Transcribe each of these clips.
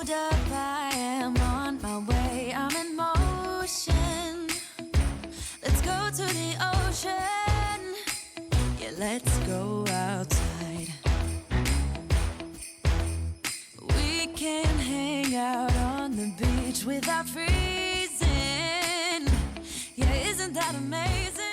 Hold up, I am on my way. I'm in motion. Let's go to the ocean. Yeah, let's go outside. We can hang out on the beach without freezing. Yeah, isn't that amazing?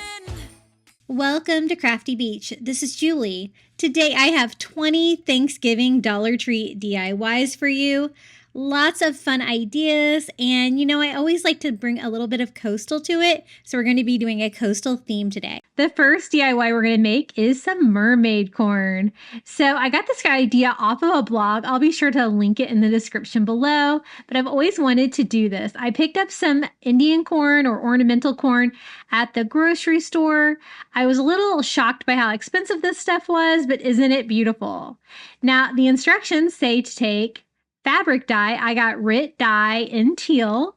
Welcome to Crafty Beach. This is Julie. Today I have 20 Thanksgiving Dollar Tree DIYs for you. Lots of fun ideas, and I always like to bring a little bit of coastal to it, so we're going to be doing a coastal theme today. The first DIY we're going to make is some mermaid corn. So I got this idea off of a blog. I'll be sure to link it in the description below, but I've always wanted to do this. I picked up some Indian corn or ornamental corn at the grocery store. I was a little shocked by how expensive this stuff was, but isn't it beautiful? Now, the instructions say to take fabric dye. I got RIT dye in teal,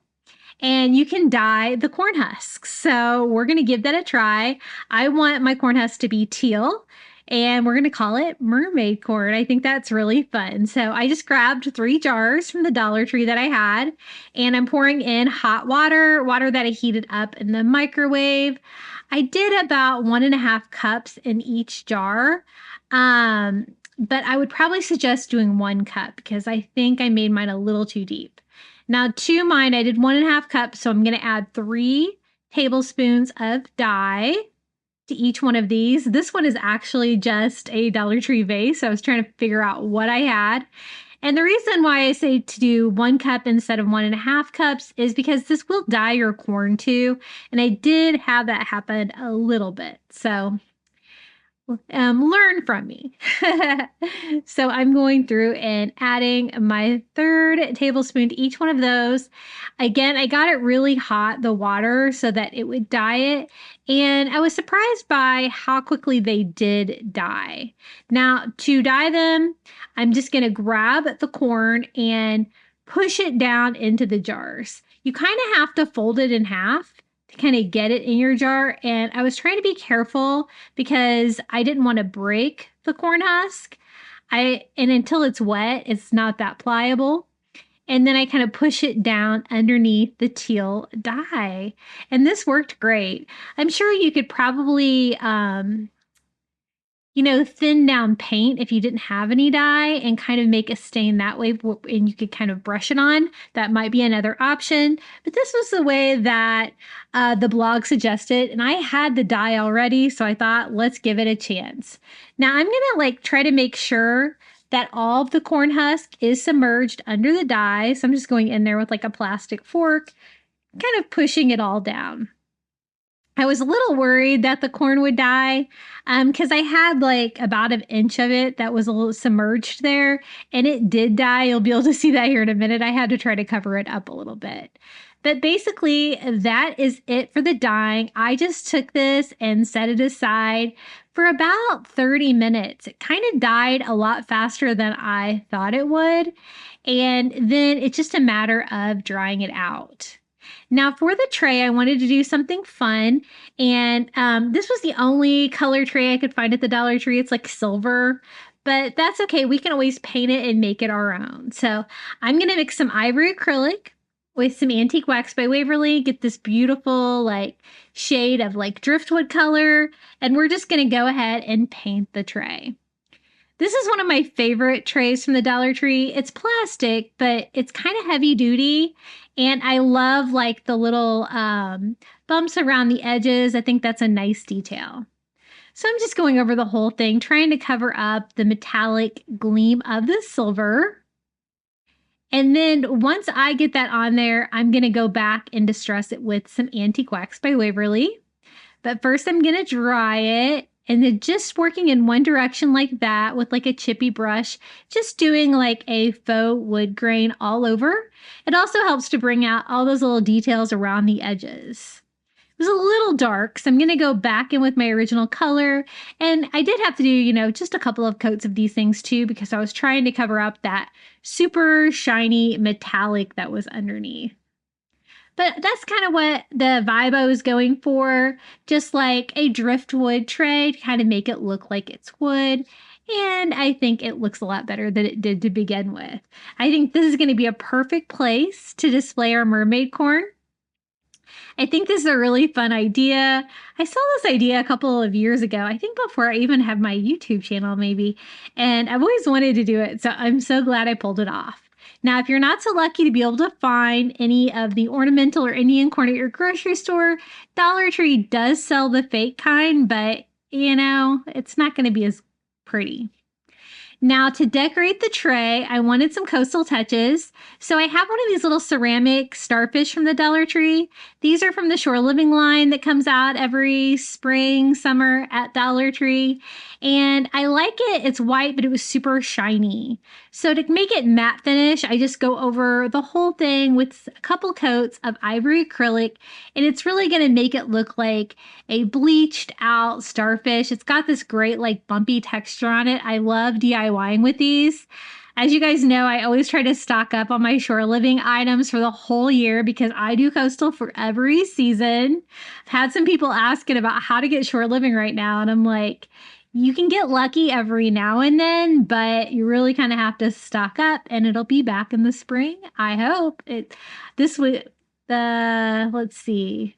and you can dye the corn husks. So we're going to give that a try. I want my corn husk to be teal, and we're going to call it mermaid corn. I think that's really fun. So I just grabbed 3 jars from the Dollar Tree that I had, and I'm pouring in hot water that I heated up in the microwave. I did about 1.5 cups in each jar. But I would probably suggest doing 1 cup because I think I made mine a little too deep. Now to mine, I did 1.5 cups, so I'm going to add 3 tablespoons of dye to each one of these. This one is actually just a Dollar Tree vase, so I was trying to figure out what I had. And the reason why I say to do 1 cup instead of 1.5 cups is because this will dye your corn too, and I did have that happen a little bit. So learn from me. So I'm going through and adding my 3rd tablespoon to each one of those. Again, I got it really hot, the water, so that it would dye it. And I was surprised by how quickly they did dye. Now, to dye them, I'm just going to grab the corn and push it down into the jars. You kind of have to fold it in half to kind of get it in your jar. And I was trying to be careful because I didn't want to break the corn husk. And until it's wet, it's not that pliable. And then I kind of push it down underneath the teal dye. And this worked great. I'm sure you could probably, thin down paint if you didn't have any dye and kind of make a stain that way, and you could kind of brush it on. That might be another option. But this was the way that the blog suggested, and I had the dye already, so I thought, let's give it a chance. Now I'm gonna try to make sure that all of the corn husk is submerged under the dye. So I'm just going in there with a plastic fork, kind of pushing it all down. I was a little worried that the corn would die because I had about 1 inch of it that was a little submerged there, and it did die. You'll be able to see that here in a minute. I had to try to cover it up a little bit. But basically, that is it for the dyeing. I just took this and set it aside for about 30 minutes. It kind of dyed a lot faster than I thought it would. And then it's just a matter of drying it out. Now for the tray, I wanted to do something fun, and this was the only color tray I could find at the Dollar Tree. It's silver, but that's okay. We can always paint it and make it our own. So I'm going to mix some ivory acrylic with some antique wax by Waverly, get this beautiful shade of driftwood color, and we're just going to go ahead and paint the tray. This is one of my favorite trays from the Dollar Tree. It's plastic, but it's kind of heavy duty. And I love the little bumps around the edges. I think that's a nice detail. So I'm just going over the whole thing, trying to cover up the metallic gleam of the silver. And then once I get that on there, I'm going to go back and distress it with some antique wax by Waverly. But first I'm going to dry it. And then just working in one direction like that with a chippy brush, just doing a faux wood grain all over. It also helps to bring out all those little details around the edges. It was a little dark, so I'm going to go back in with my original color. And I did have to do, just a couple of coats of these things too, because I was trying to cover up that super shiny metallic that was underneath. But that's kind of what the vibe I was going for, just a driftwood tray to kind of make it look like it's wood. And I think it looks a lot better than it did to begin with. I think this is going to be a perfect place to display our mermaid corn. I think this is a really fun idea. I saw this idea a couple of years ago, I think before I even had my YouTube channel maybe, and I've always wanted to do it, so I'm so glad I pulled it off. Now, if you're not so lucky to be able to find any of the ornamental or Indian corn at your grocery store, Dollar Tree does sell the fake kind, but you know, it's not going to be as pretty. Now to decorate the tray, I wanted some coastal touches. So I have one of these little ceramic starfish from the Dollar Tree. These are from the Shore Living line that comes out every spring, summer at Dollar Tree. And I like it. It's white, but it was super shiny. So to make it matte finish, I just go over the whole thing with a couple coats of ivory acrylic, and it's really going to make it look like a bleached out starfish. It's got this great like bumpy texture on it. I love DIYing with these. As you guys know, I always try to stock up on my shore living items for the whole year because I do coastal for every season. I've had some people asking about how to get shore living right now, and I'm like, you can get lucky every now and then, but you really kind of have to stock up, and it'll be back in the spring. I hope this would let's see.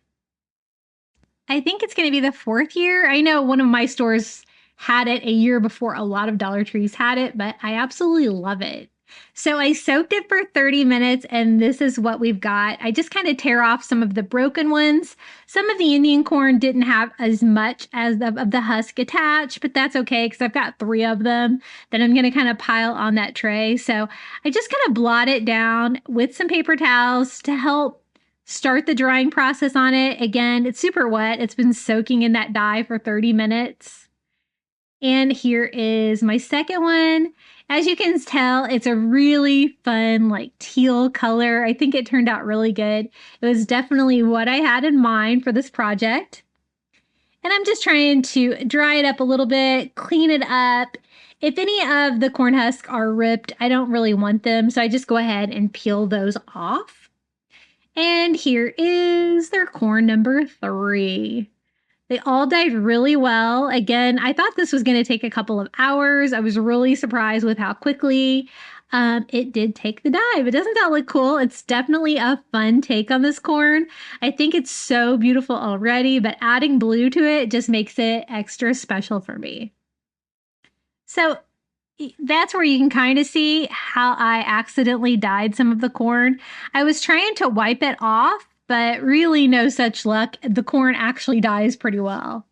I think it's going to be the 4th year. I know one of my stores had it a year before a lot of Dollar Trees had it, but I absolutely love it. So I soaked it for 30 minutes, and this is what we've got. I just kind of tear off some of the broken ones. Some of the Indian corn didn't have as much as of the husk attached, but that's okay because I've got 3 of them that I'm going to kind of pile on that tray. So I just kind of blot it down with some paper towels to help start the drying process on it. Again, it's super wet. It's been soaking in that dye for 30 minutes. And here is my second one. As you can tell, it's a really fun, like teal color. I think it turned out really good. It was definitely what I had in mind for this project. And I'm just trying to dry it up a little bit, clean it up. If any of the corn husks are ripped, I don't really want them, so I just go ahead and peel those off. And here is their corn number 3. They all dyed really well. Again, I thought this was going to take a couple of hours. I was really surprised with how quickly it did take the dye. But doesn't that look cool? It's definitely a fun take on this corn. I think it's so beautiful already, but adding blue to it just makes it extra special for me. So that's where you can kind of see how I accidentally dyed some of the corn. I was trying to wipe it off, but really no such luck. The corn actually dyes pretty well.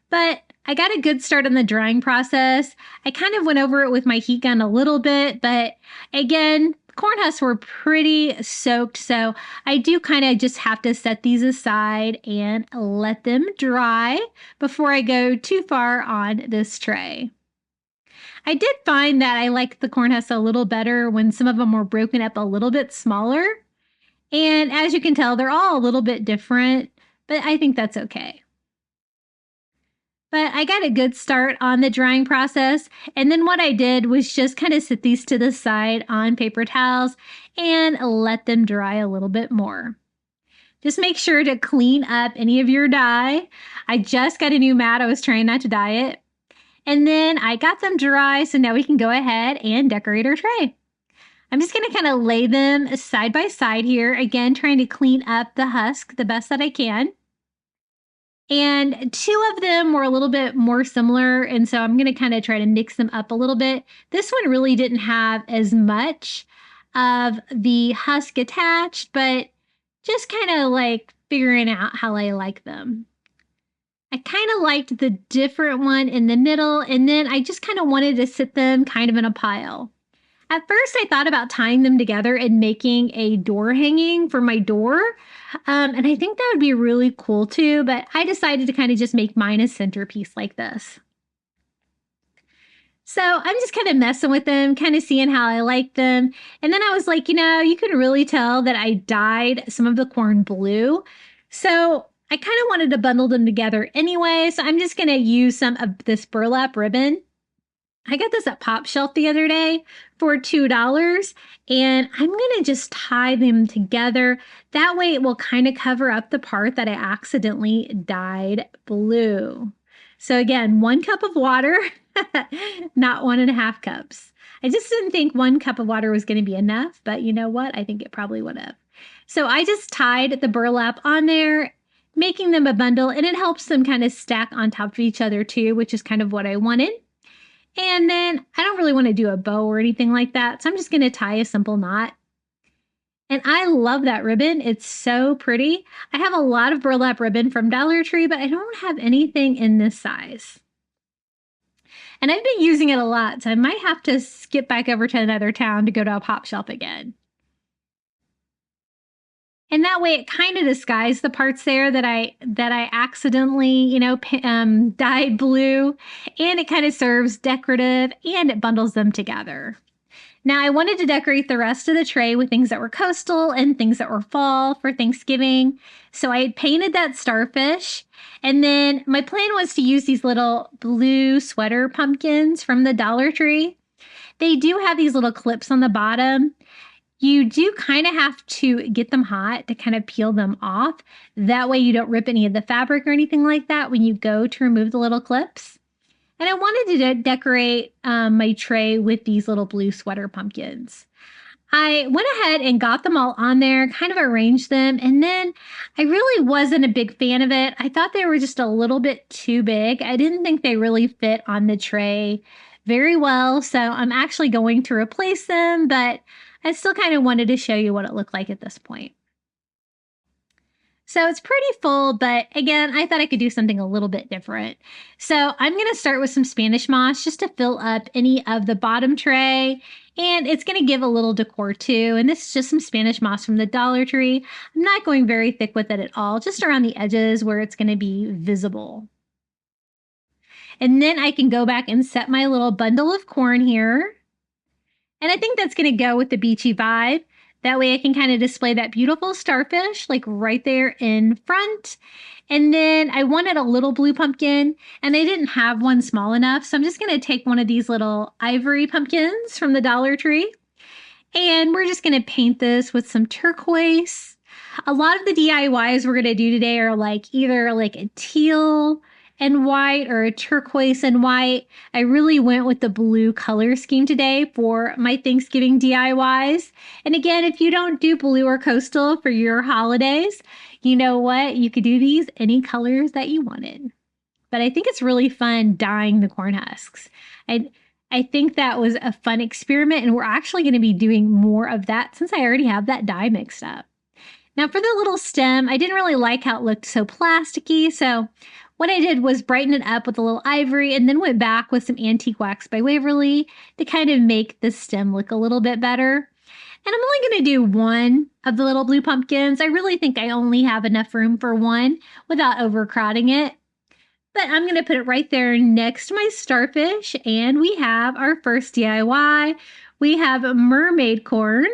But I got a good start on the drying process. I kind of went over it with my heat gun a little bit, but again, corn husks were pretty soaked, so I do kind of just have to set these aside and let them dry before I go too far on this tray. I did find that I like the corn husks a little better when some of them were broken up a little bit smaller. And as you can tell, they're all a little bit different, but I think that's okay. But I got a good start on the drying process. And then what I did was just kind of sit these to the side on paper towels and let them dry a little bit more. Just make sure to clean up any of your dye. I just got a new mat. I was trying not to dye it. And then I got them dry, so now we can go ahead and decorate our tray. I'm just going to kind of lay them side by side here, again, trying to clean up the husk the best that I can. And 2 of them were a little bit more similar, and so I'm going to kind of try to mix them up a little bit. This one really didn't have as much of the husk attached, but just kind of like figuring out how I like them. I kind of liked the different one in the middle, and then I just kind of wanted to sit them kind of in a pile. At first, I thought about tying them together and making a door hanging for my door, and I think that would be really cool too, but I decided to kind of just make mine a centerpiece like this. So I'm just kind of messing with them, kind of seeing how I like them, and then I was like, you know, you can really tell that I dyed some of the corn blue, so I kind of wanted to bundle them together anyway, so I'm just going to use some of this burlap ribbon. I got this at Pop Shelf the other day for $2, and I'm going to just tie them together. That way it will kind of cover up the part that I accidentally dyed blue. So again, 1 cup of water, not 1.5 cups. I just didn't think 1 cup of water was going to be enough, but you know what? I think it probably would have. So I just tied the burlap on there, making them a bundle, and it helps them kind of stack on top of each other too, which is kind of what I wanted. And then I don't really want to do a bow or anything like that, so I'm just going to tie a simple knot. And I love that ribbon. It's so pretty. I have a lot of burlap ribbon from Dollar Tree, but I don't have anything in this size. And I've been using it a lot, so I might have to skip back over to another town to go to a pop shop again. And that way it kind of disguised the parts there that I accidentally, dyed blue, and it kind of serves decorative and it bundles them together. Now I wanted to decorate the rest of the tray with things that were coastal and things that were fall for Thanksgiving. So I had painted that starfish, and then my plan was to use these little blue sweater pumpkins from the Dollar Tree. They do have these little clips on the bottom. You do kind of have to get them hot to kind of peel them off. That way you don't rip any of the fabric or anything like that when you go to remove the little clips. And I wanted to decorate my tray with these little blue sweater pumpkins. I went ahead and got them all on there, kind of arranged them, and then I really wasn't a big fan of it. I thought they were just a little bit too big. I didn't think they really fit on the tray very well, so I'm actually going to replace them, but I still kind of wanted to show you what it looked like at this point. So it's pretty full, but again, I thought I could do something a little bit different. So I'm going to start with some Spanish moss just to fill up any of the bottom tray, and it's going to give a little decor too. And this is just some Spanish moss from the Dollar Tree. I'm not going very thick with it at all, just around the edges where it's going to be visible. And then I can go back and set my little bundle of corn here. And I think that's going to go with the beachy vibe. That way I can kind of display that beautiful starfish like right there in front. And then I wanted a little blue pumpkin, and I didn't have one small enough. So I'm just going to take one of these little ivory pumpkins from the Dollar Tree. And we're just going to paint this with some turquoise. A lot of the DIYs we're going to do today are either a teal and white or a turquoise and white. I really went with the blue color scheme today for my Thanksgiving DIYs. And again, if you don't do blue or coastal for your holidays, you know what? You could do these any colors that you wanted. But I think it's really fun dyeing the corn husks. I think that was a fun experiment, and we're actually going to be doing more of that since I already have that dye mixed up. Now for the little stem, I didn't really like how it looked so plasticky, so what I did was brighten it up with a little ivory and then went back with some antique wax by Waverly to kind of make the stem look a little bit better. And I'm only going to do one of the little blue pumpkins. I really think I only have enough room for one without overcrowding it. But I'm going to put it right there next to my starfish. And we have our first DIY. We have mermaid corn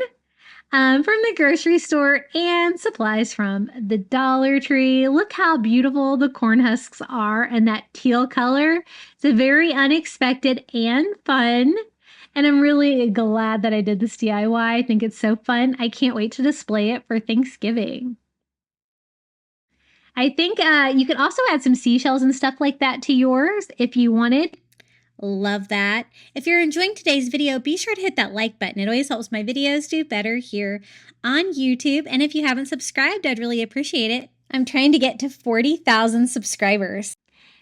from the grocery store and supplies from the Dollar Tree. Look how beautiful the corn husks are and that teal color. It's a very unexpected and fun. And I'm really glad that I did this DIY. I think it's so fun. I can't wait to display it for Thanksgiving. I think you could also add some seashells and stuff like that to yours if you wanted. Love that. If you're enjoying today's video, be sure to hit that like button. It always helps my videos do better here on YouTube. And if you haven't subscribed, I'd really appreciate it. I'm trying to get to 40,000 subscribers.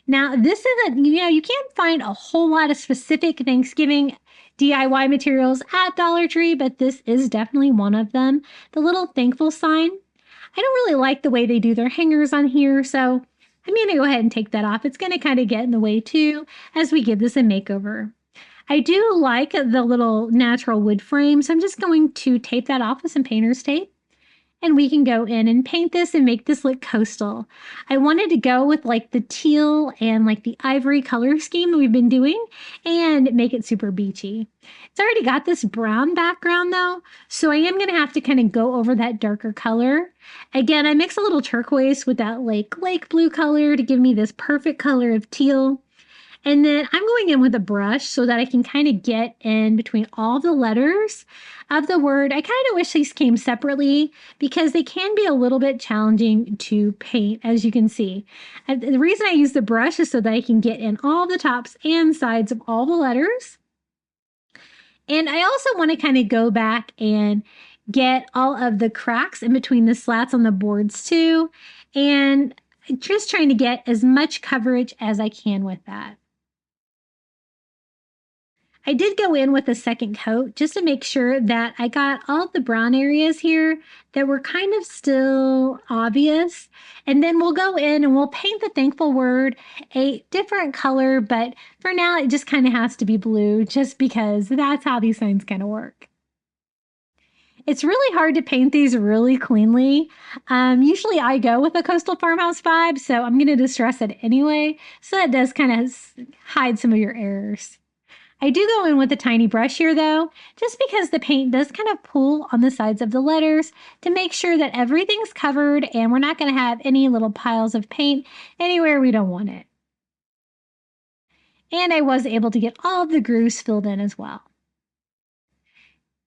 Now, this is you can't find a whole lot of specific Thanksgiving DIY materials at Dollar Tree, but this is definitely one of them. The little thankful sign. I don't really like the way they do their hangers on here, so I'm going to go ahead and take that off. It's going to kind of get in the way too as we give this a makeover. I do like the little natural wood frame, so I'm just going to tape that off with some painter's tape. And we can go in and paint this and make this look coastal. I wanted to go with the teal and the ivory color scheme that we've been doing and make it super beachy. It's already got this brown background though, so I am going to have to kind of go over that darker color. Again, I mix a little turquoise with that lake blue color to give me this perfect color of teal. And then I'm going in with a brush so that I can kind of get in between all the letters of the word. I kind of wish these came separately because they can be a little bit challenging to paint, as you can see. The reason I use the brush is so that I can get in all the tops and sides of all the letters. And I also want to kind of go back and get all of the cracks in between the slats on the boards too. And just trying to get as much coverage as I can with that. I did go in with a second coat just to make sure that I got all the brown areas here that were kind of still obvious. And then we'll go in and we'll paint the thankful word a different color, but for now it just kind of has to be blue just because that's how these signs kind of work. It's really hard to paint these really cleanly. Usually I go with a coastal farmhouse vibe, so I'm going to distress it anyway. So that does kind of hide some of your errors. I do go in with a tiny brush here though, just because the paint does kind of pull on the sides of the letters to make sure that everything's covered and we're not going to have any little piles of paint anywhere we don't want it. And I was able to get all of the grooves filled in as well.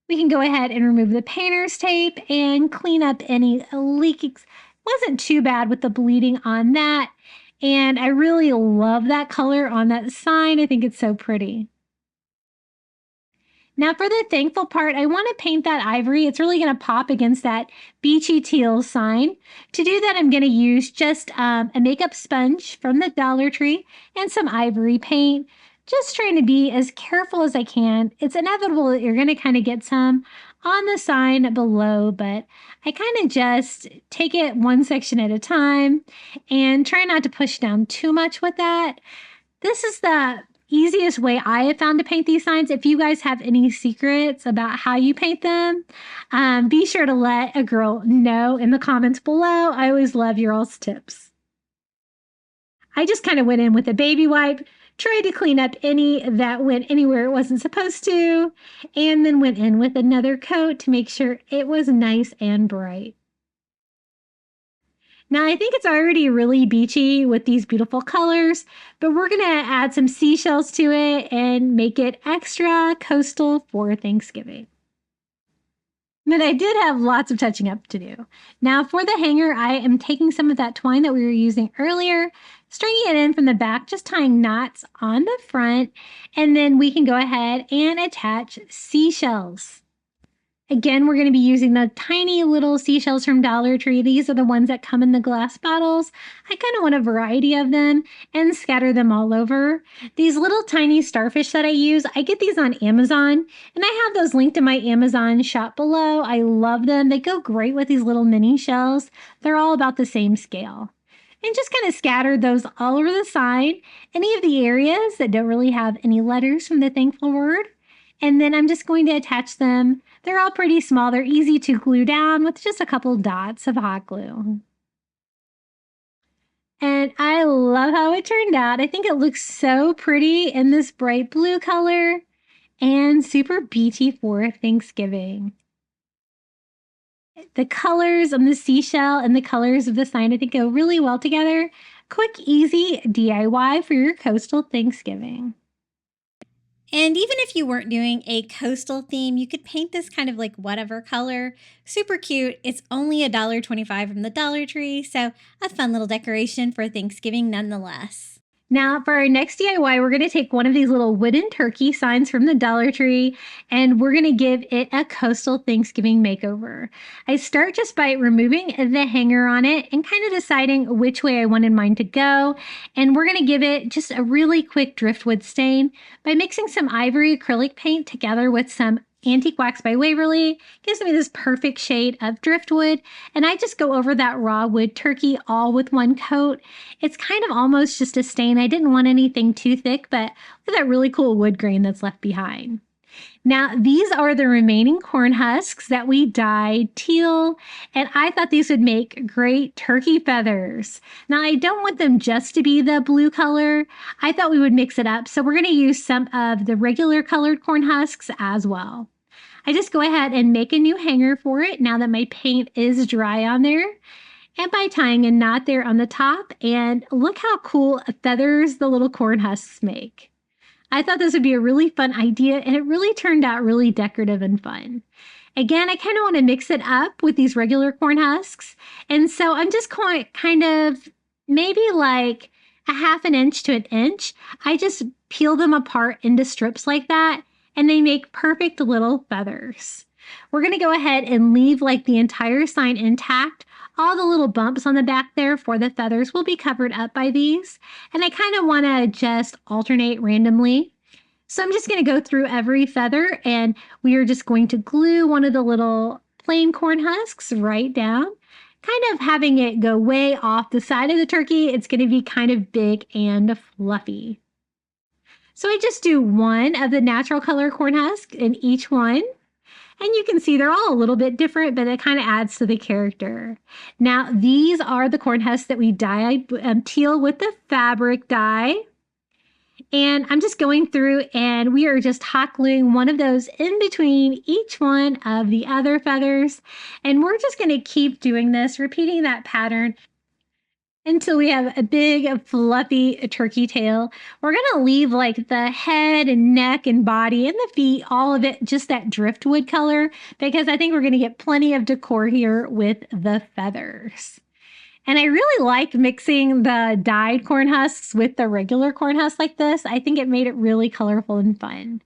We can go ahead and remove the painter's tape and clean up any leaking. Wasn't too bad with the bleeding on that. And I really love that color on that sign. I think it's so pretty. Now for the thankful part, I want to paint that ivory. It's really going to pop against that beachy teal sign. To do that, I'm going to use just a makeup sponge from the Dollar Tree and some ivory paint. Just trying to be as careful as I can. It's inevitable that you're going to kind of get some on the sign below, but I kind of just take it one section at a time and try not to push down too much with that. This is the easiest way I have found to paint these signs. If you guys have any secrets about how you paint them, be sure to let a girl know in the comments below. I always love your all's tips. I just kind of went in with a baby wipe, tried to clean up any that went anywhere it wasn't supposed to, and then went in with another coat to make sure it was nice and bright. Now, I think it's already really beachy with these beautiful colors, but we're going to add some seashells to it and make it extra coastal for Thanksgiving. But I did have lots of touching up to do. Now, for the hanger, I am taking some of that twine that we were using earlier, stringing it in from the back, just tying knots on the front, and then we can go ahead and attach seashells. Again, we're going to be using the tiny little seashells from Dollar Tree. These are the ones that come in the glass bottles. I kind of want a variety of them and scatter them all over. These little tiny starfish that I use, I get these on Amazon, and I have those linked in my Amazon shop below. I love them. They go great with these little mini shells. They're all about the same scale. And just kind of scatter those all over the sign, any of the areas that don't really have any letters from the thankful word. And then I'm just going to attach them. They're all pretty small. They're easy to glue down with just a couple dots of hot glue. And I love how it turned out. I think it looks so pretty in this bright blue color and super beachy for Thanksgiving. The colors on the seashell and the colors of the sign, I think, go really well together. Quick, easy DIY for your coastal Thanksgiving. And even if you weren't doing a coastal theme, you could paint this kind of like whatever color. Super cute. It's only $1.25 from the Dollar Tree, so a fun little decoration for Thanksgiving nonetheless. Now for our next DIY, we're going to take one of these little wooden turkey signs from the Dollar Tree and we're going to give it a coastal Thanksgiving makeover. I start just by removing the hanger on it and kind of deciding which way I wanted mine to go. And we're going to give it just a really quick driftwood stain by mixing some ivory acrylic paint together with some Antique Wax by Waverly. Gives me this perfect shade of driftwood, and I just go over that raw wood turkey all with one coat. It's kind of almost just a stain. I didn't want anything too thick, but look at that really cool wood grain that's left behind. Now, these are the remaining corn husks that we dyed teal, and I thought these would make great turkey feathers. Now, I don't want them just to be the blue color. I thought we would mix it up, so we're going to use some of the regular colored corn husks as well. I just go ahead and make a new hanger for it now that my paint is dry on there. and by tying a knot there on the top. And look how cool feathers the little corn husks make. I thought this would be a really fun idea, and it really turned out really decorative and fun. Again, I kind of want to mix it up with these regular corn husks. And so I'm just going kind of maybe like a 1/2 inch to 1 inch. I just peel them apart into strips like that, and they make perfect little feathers. We're going to go ahead and leave like the entire sign intact. All the little bumps on the back there for the feathers will be covered up by these. And I kind of want to just alternate randomly. So I'm just going to go through every feather, and we are just going to glue one of the little plain corn husks right down, kind of having it go way off the side of the turkey. It's going to be kind of big and fluffy. So I just do one of the natural color corn husk in each one. And you can see they're all a little bit different, but it kind of adds to the character. Now, these are the corn husks that we dyed teal with the fabric dye. And I'm just going through, and we are just hot gluing one of those in between each one of the other feathers. And we're just going to keep doing this, repeating that pattern until we have a big, fluffy turkey tail. We're going to leave like the head and neck and body and the feet, all of it, just that driftwood color, because I think we're going to get plenty of decor here with the feathers. And I really like mixing the dyed corn husks with the regular corn husks like this. I think it made it really colorful and fun.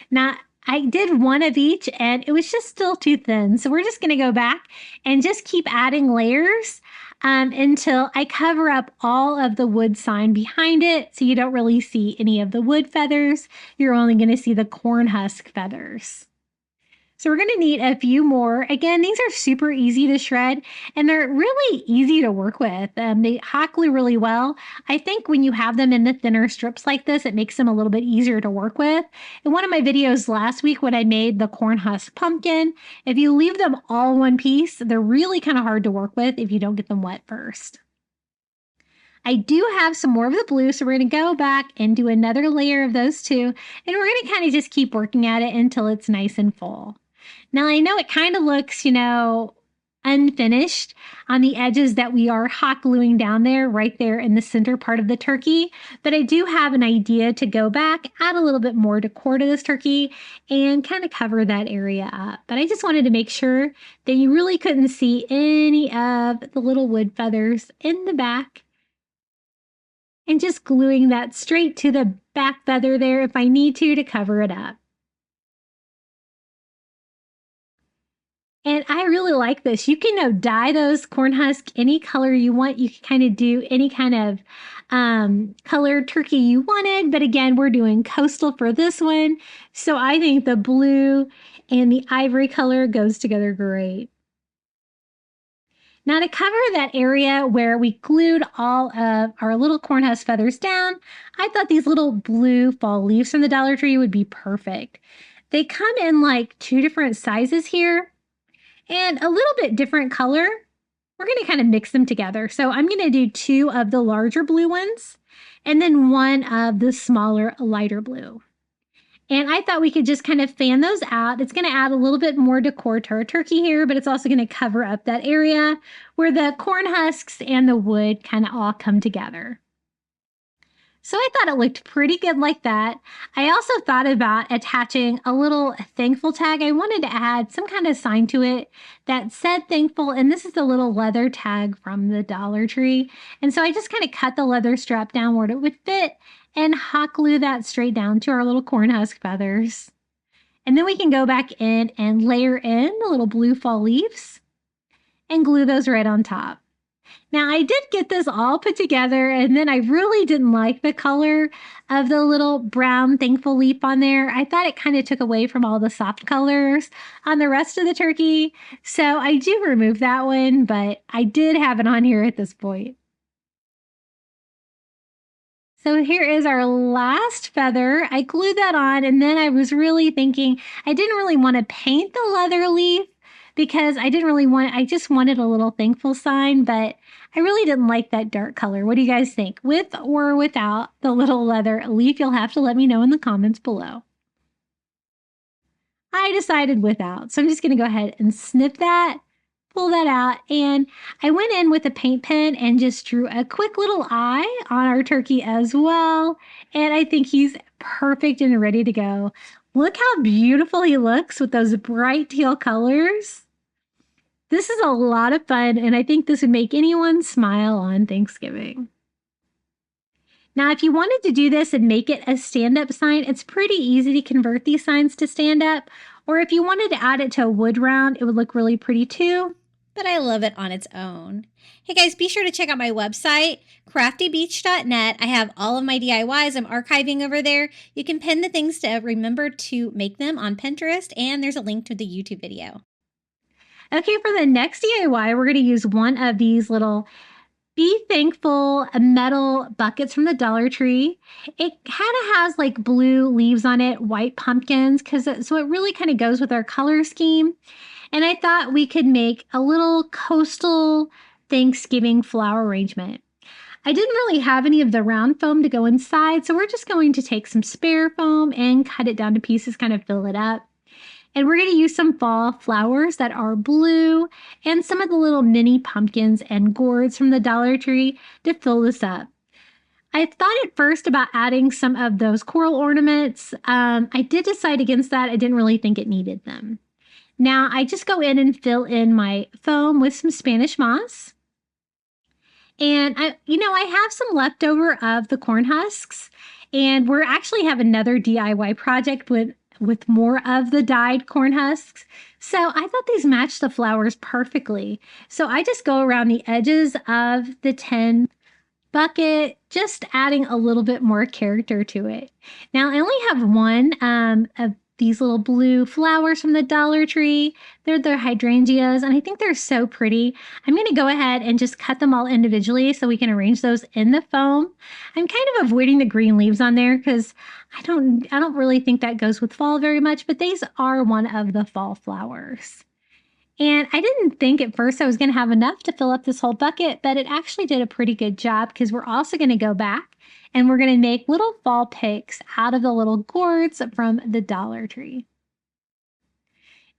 Now, I did one of each, and it was just still too thin. So we're just going to go back and just keep adding layers until I cover up all of the wood sign behind it, so you don't really see any of the wood feathers. You're only going to see the corn husk feathers. So we're going to need a few more. Again, these are super easy to shred, and they're really easy to work with. They hot glue really well. I think when you have them in the thinner strips like this, it makes them a little bit easier to work with. In one of my videos last week when I made the corn husk pumpkin, if you leave them all one piece, they're really kind of hard to work with if you don't get them wet first. I do have some more of the blue, so we're going to go back and do another layer of those two, and we're going to kind of just keep working at it until it's nice and full. Now, I know it kind of looks, unfinished on the edges that we are hot gluing down there, right there in the center part of the turkey, but I do have an idea to go back, add a little bit more decor to this turkey, and kind of cover that area up. But I just wanted to make sure that you really couldn't see any of the little wood feathers in the back, and just gluing that straight to the back feather there if I need to cover it up. And I really like this. You can dye those corn husks any color you want. You can kind of do any kind of colored turkey you wanted. But again, we're doing coastal for this one. So I think the blue and the ivory color goes together great. Now to cover that area where we glued all of our little corn husk feathers down, I thought these little blue fall leaves from the Dollar Tree would be perfect. They come in like 2 different sizes here, and a little bit different color. We're going to kind of mix them together. So I'm going to do 2 of the larger blue ones and then 1 of the smaller, lighter blue. And I thought we could just kind of fan those out. It's going to add a little bit more decor to our turkey here, but it's also going to cover up that area where the corn husks and the wood kind of all come together. So I thought it looked pretty good like that. I also thought about attaching a little thankful tag. I wanted to add some kind of sign to it that said thankful, and this is the little leather tag from the Dollar Tree. And so I just kind of cut the leather strap down where it would fit and hot glue that straight down to our little corn husk feathers. And then we can go back in and layer in the little blue fall leaves and glue those right on top. Now, I did get this all put together, and then I really didn't like the color of the little brown thankful leaf on there. I thought it kind of took away from all the soft colors on the rest of the turkey. So I do remove that one, but I did have it on here at this point. So here is our last feather. I glued that on, and then I was really thinking I didn't really want to paint the leather leaf because I just wanted a little thankful sign, but I really didn't like that dark color. What do you guys think? With or without the little leather leaf? You'll have to let me know in the comments below. I decided without, so I'm just going to go ahead and snip that, pull that out, and I went in with a paint pen and just drew a quick little eye on our turkey as well. And I think he's perfect and ready to go. Look how beautiful he looks with those bright teal colors. This is a lot of fun, and I think this would make anyone smile on Thanksgiving. Now, if you wanted to do this and make it a stand-up sign, it's pretty easy to convert these signs to stand-up. Or if you wanted to add it to a wood round, it would look really pretty too. But I love it on its own. Hey guys, be sure to check out my website, craftybeach.net. I have all of my DIYs I'm archiving over there. You can pin the things to remember to make them on Pinterest, and there's a link to the YouTube video. Okay, for the next DIY, we're going to use one of these little Be Thankful metal buckets from the Dollar Tree. It kind of has like blue leaves on it, white pumpkins, so it really kind of goes with our color scheme. And I thought we could make a little coastal Thanksgiving flower arrangement. I didn't really have any of the round foam to go inside, so we're just going to take some spare foam and cut it down to pieces, kind of fill it up. And we're going to use some fall flowers that are blue and some of the little mini pumpkins and gourds from the Dollar Tree to fill this up. I thought at first about adding some of those coral ornaments. I did decide against that. I didn't really think it needed them. Now I just go in and fill in my foam with some Spanish moss. And I have some leftover of the corn husks. And we're actually have another DIY project with more of the dyed corn husks. So I thought these matched the flowers perfectly. So I just go around the edges of the tin bucket, just adding a little bit more character to it. Now I only have one of these little blue flowers from the Dollar Tree. They're the hydrangeas, and I think they're so pretty. I'm going to go ahead and just cut them all individually so we can arrange those in the foam. I'm kind of avoiding the green leaves on there because I don't really think that goes with fall very much, but these are one of the fall flowers. And I didn't think at first I was going to have enough to fill up this whole bucket, but it actually did a pretty good job because we're also going to go back and we're going to make little fall picks out of the little gourds from the Dollar Tree.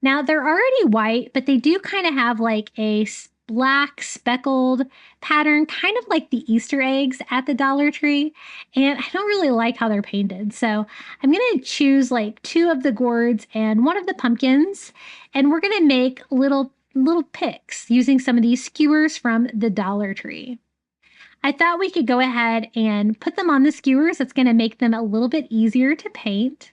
Now they're already white, but they do kind of have like a black speckled pattern, kind of like the Easter eggs at the Dollar Tree. And I don't really like how they're painted. So I'm going to choose like 2 of the gourds and 1 of the pumpkins. And we're going to make little picks using some of these skewers from the Dollar Tree. I thought we could go ahead and put them on the skewers. It's going to make them a little bit easier to paint.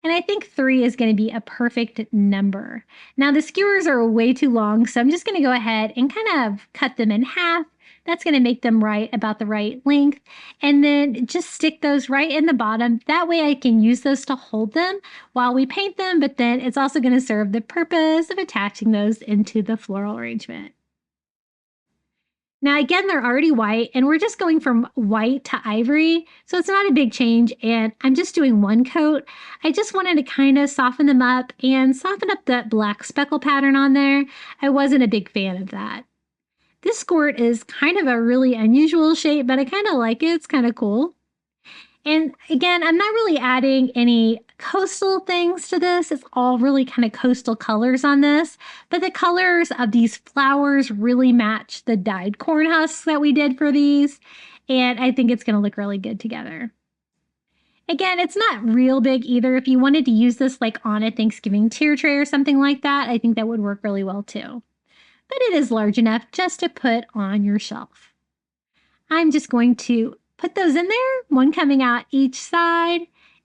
And I think 3 is going to be a perfect number. Now the skewers are way too long, so I'm just going to go ahead and kind of cut them in half. That's going to make them about the right length. And then just stick those right in the bottom. That way I can use those to hold them while we paint them, but then it's also going to serve the purpose of attaching those into the floral arrangement. Now, again, they're already white, and we're just going from white to ivory, so it's not a big change, and I'm just doing 1 coat. I just wanted to kind of soften them up and soften up that black speckle pattern on there. I wasn't a big fan of that. This gourd is kind of a really unusual shape, but I kind of like it. It's kind of cool. And again, I'm not really adding any coastal things to this. It's all really kind of coastal colors on this, but the colors of these flowers really match the dyed corn husks that we did for these. And I think it's going to look really good together. Again, it's not real big either. If you wanted to use this like on a Thanksgiving tier tray or something like that, I think that would work really well too. But it is large enough just to put on your shelf. I'm just going to put those in there, 1 coming out each side.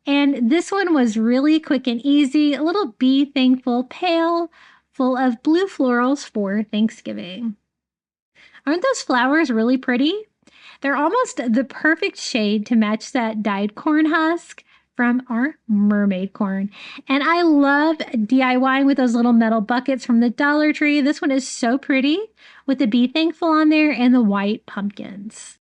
And this one was really quick and easy. A little Be Thankful pail full of blue florals for Thanksgiving. Aren't those flowers really pretty? They're almost the perfect shade to match that dyed corn husk from our mermaid corn. And I love DIYing with those little metal buckets from the Dollar Tree. This one is so pretty with the Be Thankful on there and the white pumpkins.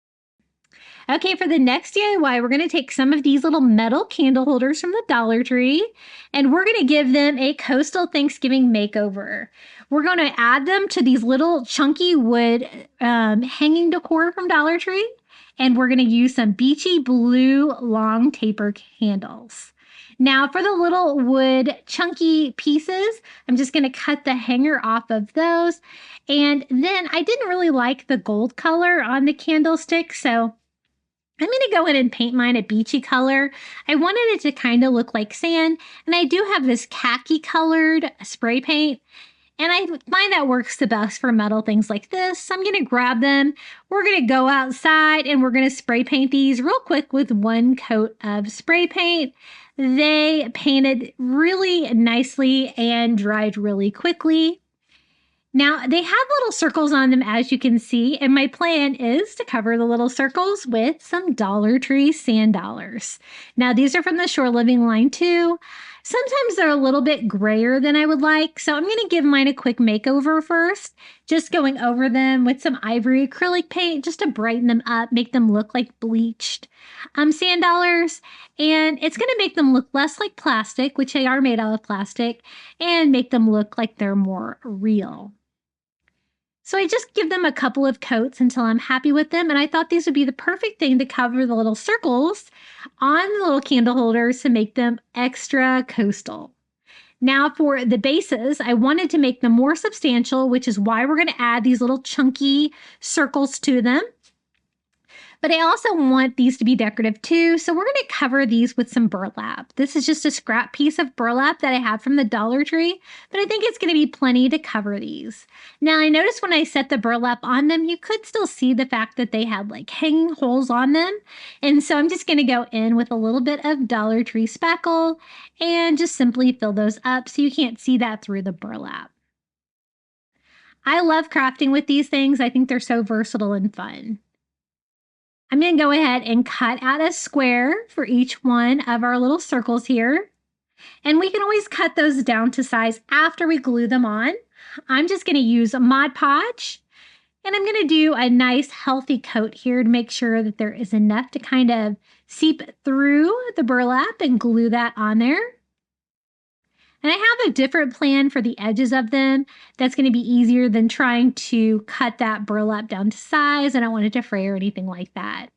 Okay, for the next DIY, we're going to take some of these little metal candle holders from the Dollar Tree, and we're going to give them a coastal Thanksgiving makeover. We're going to add them to these little chunky wood hanging decor from Dollar Tree, and we're going to use some beachy blue long taper candles. Now for the little wood chunky pieces, I'm just going to cut the hanger off of those. And then I didn't really like the gold color on the candlestick, so I'm going to go in and paint mine a beachy color. I wanted it to kind of look like sand, and I do have this khaki colored spray paint, and I find that works the best for metal things like this. So I'm going to grab them. We're going to go outside and we're going to spray paint these real quick with one coat of spray paint. They painted really nicely and dried really quickly. Now, they have little circles on them, as you can see, and my plan is to cover the little circles with some Dollar Tree sand dollars. Now, these are from the Shore Living line, too. Sometimes they're a little bit grayer than I would like, so I'm going to give mine a quick makeover first, just going over them with some ivory acrylic paint just to brighten them up, make them look like bleached sand dollars, and it's going to make them look less like plastic, which they are made out of plastic, and make them look like they're more real. So I just give them a couple of coats until I'm happy with them, and I thought these would be the perfect thing to cover the little circles on the little candle holders to make them extra coastal. Now for the bases, I wanted to make them more substantial, which is why we're going to add these little chunky circles to them. But I also want these to be decorative too, so we're going to cover these with some burlap. This is just a scrap piece of burlap that I have from the Dollar Tree, but I think it's going to be plenty to cover these. Now, I noticed when I set the burlap on them, you could still see the fact that they had like hanging holes on them. And so I'm just going to go in with a little bit of Dollar Tree spackle and just simply fill those up so you can't see that through the burlap. I love crafting with these things. I think they're so versatile and fun. I'm going to go ahead and cut out a square for each one of our little circles here. And we can always cut those down to size after we glue them on. I'm just going to use Mod Podge. And I'm going to do a nice healthy coat here to make sure that there is enough to kind of seep through the burlap and glue that on there. And I have a different plan for the edges of them. That's going to be easier than trying to cut that burlap down to size. I don't want it to fray or anything like that.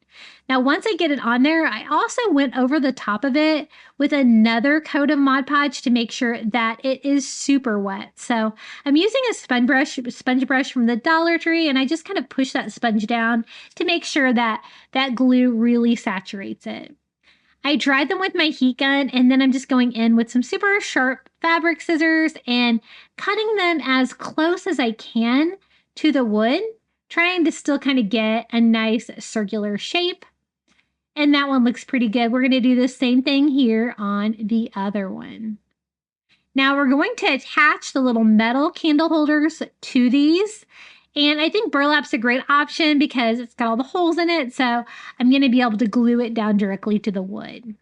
Now, once I get it on there, I also went over the top of it with another coat of Mod Podge to make sure that it is super wet. So I'm using a sponge brush from the Dollar Tree, and I just kind of push that sponge down to make sure that that glue really saturates it. I dried them with my heat gun, and then I'm just going in with some super sharp fabric scissors and cutting them as close as I can to the wood, trying to still kind of get a nice circular shape. And that one looks pretty good. We're going to do the same thing here on the other one. Now we're going to attach the little metal candle holders to these. And I think burlap's a great option because it's got all the holes in it, so I'm going to be able to glue it down directly to the wood.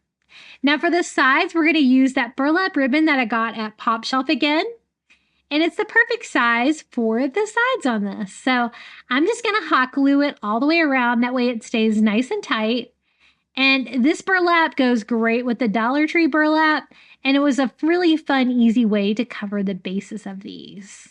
Now for the sides, we're going to use that burlap ribbon that I got at Pop Shelf again. And it's the perfect size for the sides on this. So I'm just going to hot glue it all the way around. That way it stays nice and tight. And this burlap goes great with the Dollar Tree burlap. And it was a really fun, easy way to cover the bases of these.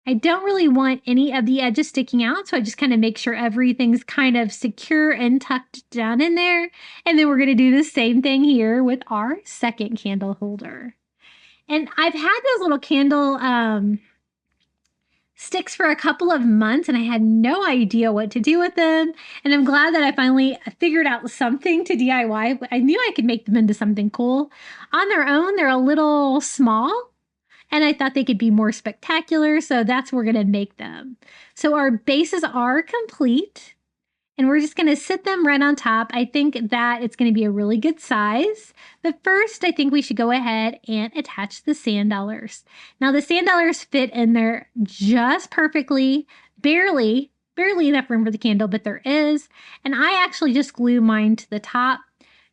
I don't really want any of the edges sticking out, so I just kind of make sure everything's kind of secure and tucked down in there. And then we're going to do the same thing here with our second candle holder. And I've had those little candle sticks for a couple of months, and I had no idea what to do with them. And I'm glad that I finally figured out something to DIY. I knew I could make them into something cool. On their own, they're a little small. And I thought they could be more spectacular, so that's what we're going to make them. So our bases are complete, and we're just going to sit them right on top. I think that it's going to be a really good size. But first, I think we should go ahead and attach the sand dollars. Now, the sand dollars fit in there just perfectly, barely enough room for the candle, but there is. And I actually just glue mine to the top,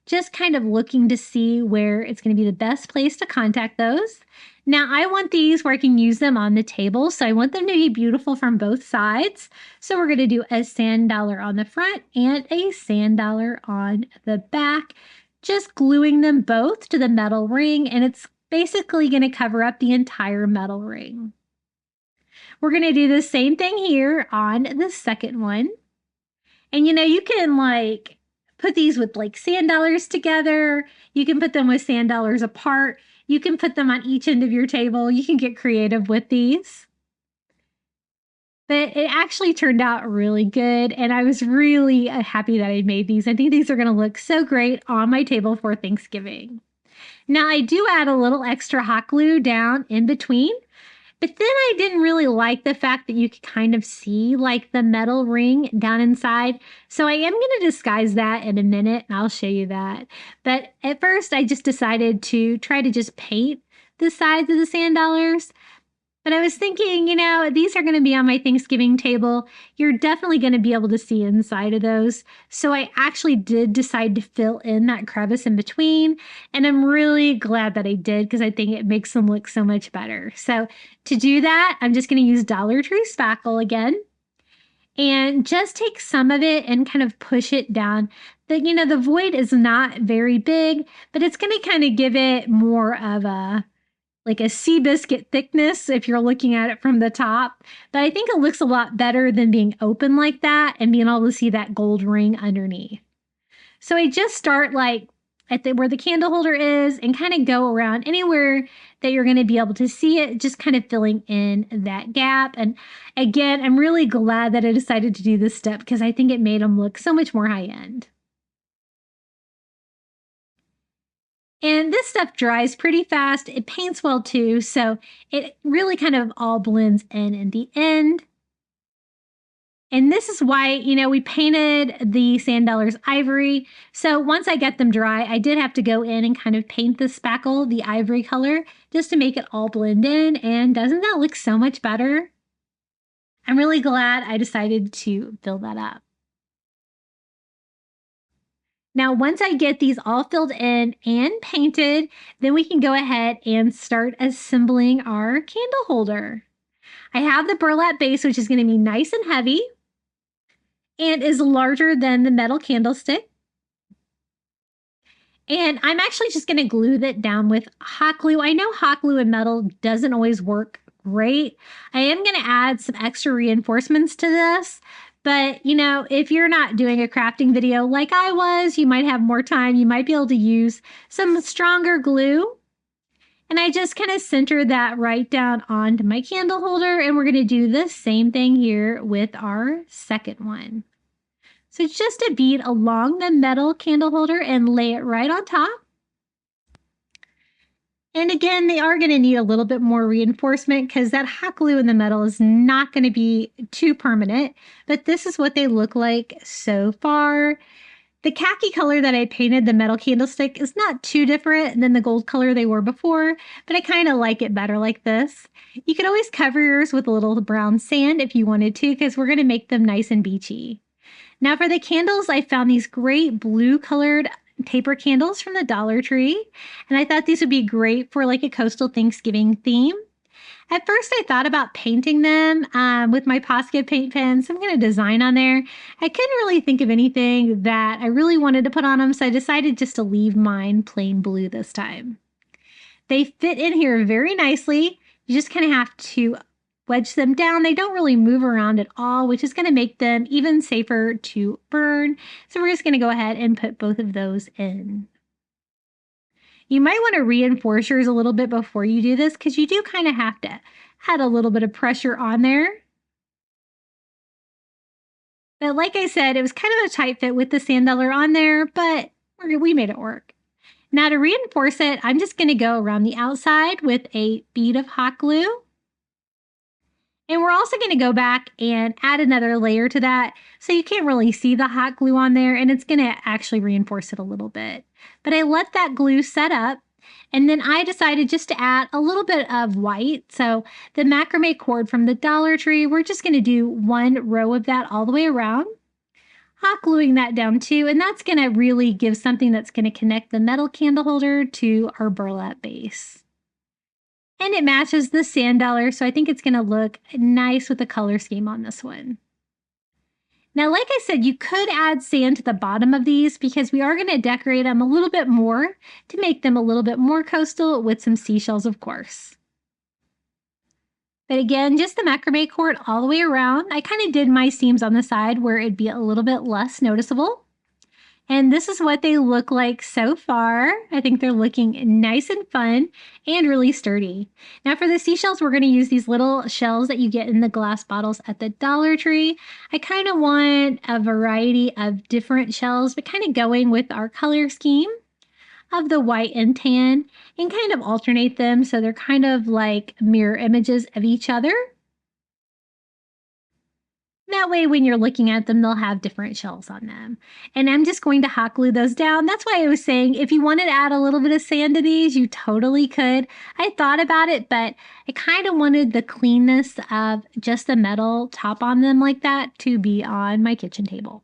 just kind of looking to see where it's going to be the best place to contact those. Now, I want these where I can use them on the table, so I want them to be beautiful from both sides. So we're going to do a sand dollar on the front and a sand dollar on the back, just gluing them both to the metal ring, and it's basically going to cover up the entire metal ring. We're going to do the same thing here on the second one. And you know, you can like put these with like sand dollars together. You can put them with sand dollars apart. You can put them on each end of your table. You can get creative with these. But it actually turned out really good, and I was really happy that I made these. I think these are going to look so great on my table for Thanksgiving. Now, I do add a little extra hot glue down in between, but then I didn't really like the fact that you could kind of see like the metal ring down inside. So I am going to disguise that in a minute, and I'll show you that. But at first, I just decided to try to just paint the sides of the sand dollars. But I was thinking, you know, these are going to be on my Thanksgiving table. You're definitely going to be able to see inside of those. So I actually did decide to fill in that crevice in between. And I'm really glad that I did because I think it makes them look so much better. So to do that, I'm just going to use Dollar Tree spackle again. And just take some of it and kind of push it down. The void is not very big, but it's going to kind of give it more of a sea biscuit thickness if you're looking at it from the top. But I think it looks a lot better than being open like that and being able to see that gold ring underneath. So I just start like at where the candle holder is and kind of go around anywhere that you're going to be able to see it, just kind of filling in that gap. And again, I'm really glad that I decided to do this step because I think it made them look so much more high end. And this stuff dries pretty fast. It paints well too, so it really kind of all blends in the end. And this is why, we painted the sand dollars ivory. So once I get them dry, I did have to go in and kind of paint the spackle, the ivory color, just to make it all blend in. And doesn't that look so much better? I'm really glad I decided to fill that up. Now, once I get these all filled in and painted, then we can go ahead and start assembling our candle holder. I have the burlap base, which is going to be nice and heavy and is larger than the metal candlestick. And I'm actually just going to glue that down with hot glue. I know hot glue and metal doesn't always work great. I am going to add some extra reinforcements to this. But, if you're not doing a crafting video like I was, you might have more time. You might be able to use some stronger glue. And I just kind of center that right down onto my candle holder. And we're going to do the same thing here with our second one. So just a bead along the metal candle holder and lay it right on top. And again, they are going to need a little bit more reinforcement because that hot glue in the metal is not going to be too permanent, but this is what they look like so far. The khaki color that I painted the metal candlestick is not too different than the gold color they were before, but I kind of like it better like this. You could always cover yours with a little brown sand if you wanted to, because we're going to make them nice and beachy. Now for the candles, I found these great blue colored paper candles from the Dollar Tree, and I thought these would be great for like a coastal Thanksgiving theme. At first, I thought about painting them with my Posca paint pen, so I'm going to design on there. I couldn't really think of anything that I really wanted to put on them, so I decided just to leave mine plain blue this time. They fit in here very nicely. You just kind of have to wedge them down. They don't really move around at all, which is going to make them even safer to burn. So we're just going to go ahead and put both of those in. You might want to reinforce yours a little bit before you do this because you do kind of have to add a little bit of pressure on there. But like I said, it was kind of a tight fit with the sand dollar on there, but we made it work. Now to reinforce it, I'm just going to go around the outside with a bead of hot glue. And we're also going to go back and add another layer to that so you can't really see the hot glue on there, and it's going to actually reinforce it a little bit. But I let that glue set up, and then I decided just to add a little bit of white. So the macrame cord from the Dollar Tree, we're just going to do one row of that all the way around. Hot gluing that down too, and that's going to really give something that's going to connect the metal candle holder to our burlap base. And it matches the sand dollar, so I think it's going to look nice with the color scheme on this one. Now, like I said, you could add sand to the bottom of these because we are going to decorate them a little bit more to make them a little bit more coastal with some seashells, of course. But again, just the macrame cord all the way around. I kind of did my seams on the side where it'd be a little bit less noticeable. And this is what they look like so far. I think they're looking nice and fun and really sturdy. Now for the seashells, we're going to use these little shells that you get in the glass bottles at the Dollar Tree. I kind of want a variety of different shells, but kind of going with our color scheme of the white and tan and kind of alternate them so they're kind of like mirror images of each other. That way, when you're looking at them, they'll have different shells on them. And I'm just going to hot glue those down. That's why I was saying if you wanted to add a little bit of sand to these, you totally could. I thought about it, but I kind of wanted the cleanness of just the metal top on them like that to be on my kitchen table.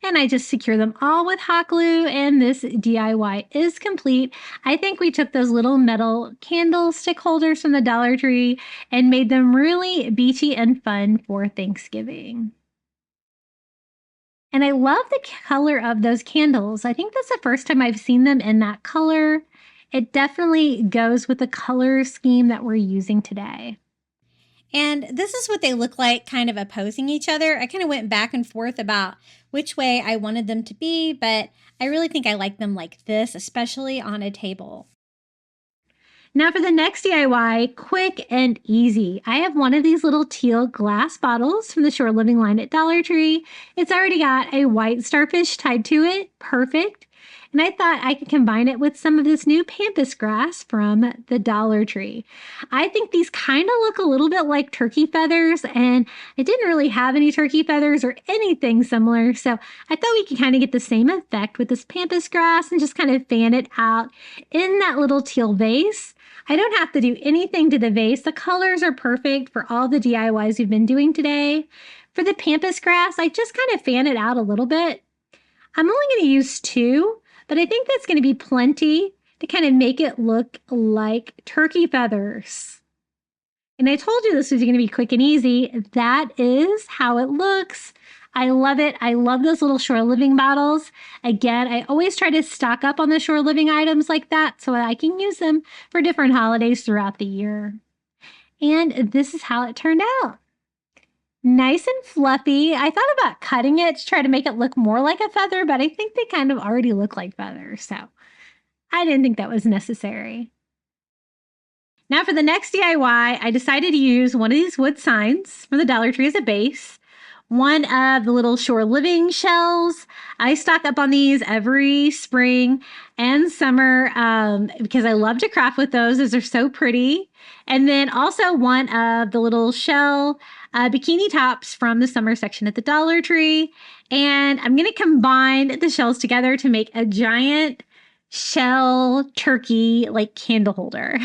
And I just secure them all with hot glue, and this DIY is complete. I think we took those little metal candlestick holders from the Dollar Tree and made them really beachy and fun for Thanksgiving. And I love the color of those candles. I think that's the first time I've seen them in that color. It definitely goes with the color scheme that we're using today. And this is what they look like kind of opposing each other. I kind of went back and forth about which way I wanted them to be, but I really think I like them like this, especially on a table. Now for the next DIY, quick and easy. I have one of these little teal glass bottles from the Shore Living line at Dollar Tree. It's already got a white starfish tied to it. Perfect. And I thought I could combine it with some of this new Pampas grass from the Dollar Tree. I think these kind of look a little bit like turkey feathers, and I didn't really have any turkey feathers or anything similar, so I thought we could kind of get the same effect with this Pampas grass and just kind of fan it out in that little teal vase. I don't have to do anything to the vase. The colors are perfect for all the DIYs we've been doing today. For the Pampas grass, I just kind of fan it out a little bit. I'm only going to use 2. But I think that's going to be plenty to kind of make it look like turkey feathers. And I told you this was going to be quick and easy. That is how it looks. I love it. I love those little Shore Living bottles. Again, I always try to stock up on the Shore Living items like that so I can use them for different holidays throughout the year. And this is how it turned out. Nice and fluffy. I thought about cutting it to try to make it look more like a feather, but I think they kind of already look like feathers, so I didn't think that was necessary. Now for the next DIY, I decided to use one of these wood signs from the Dollar Tree as a base. One of the little Shore Living shells. I stock up on these every spring and summer because I love to craft with those. Those are so pretty. And then also one of the little shell bikini tops from the summer section at the Dollar Tree. And I'm going to combine the shells together to make a giant shell turkey like candle holder.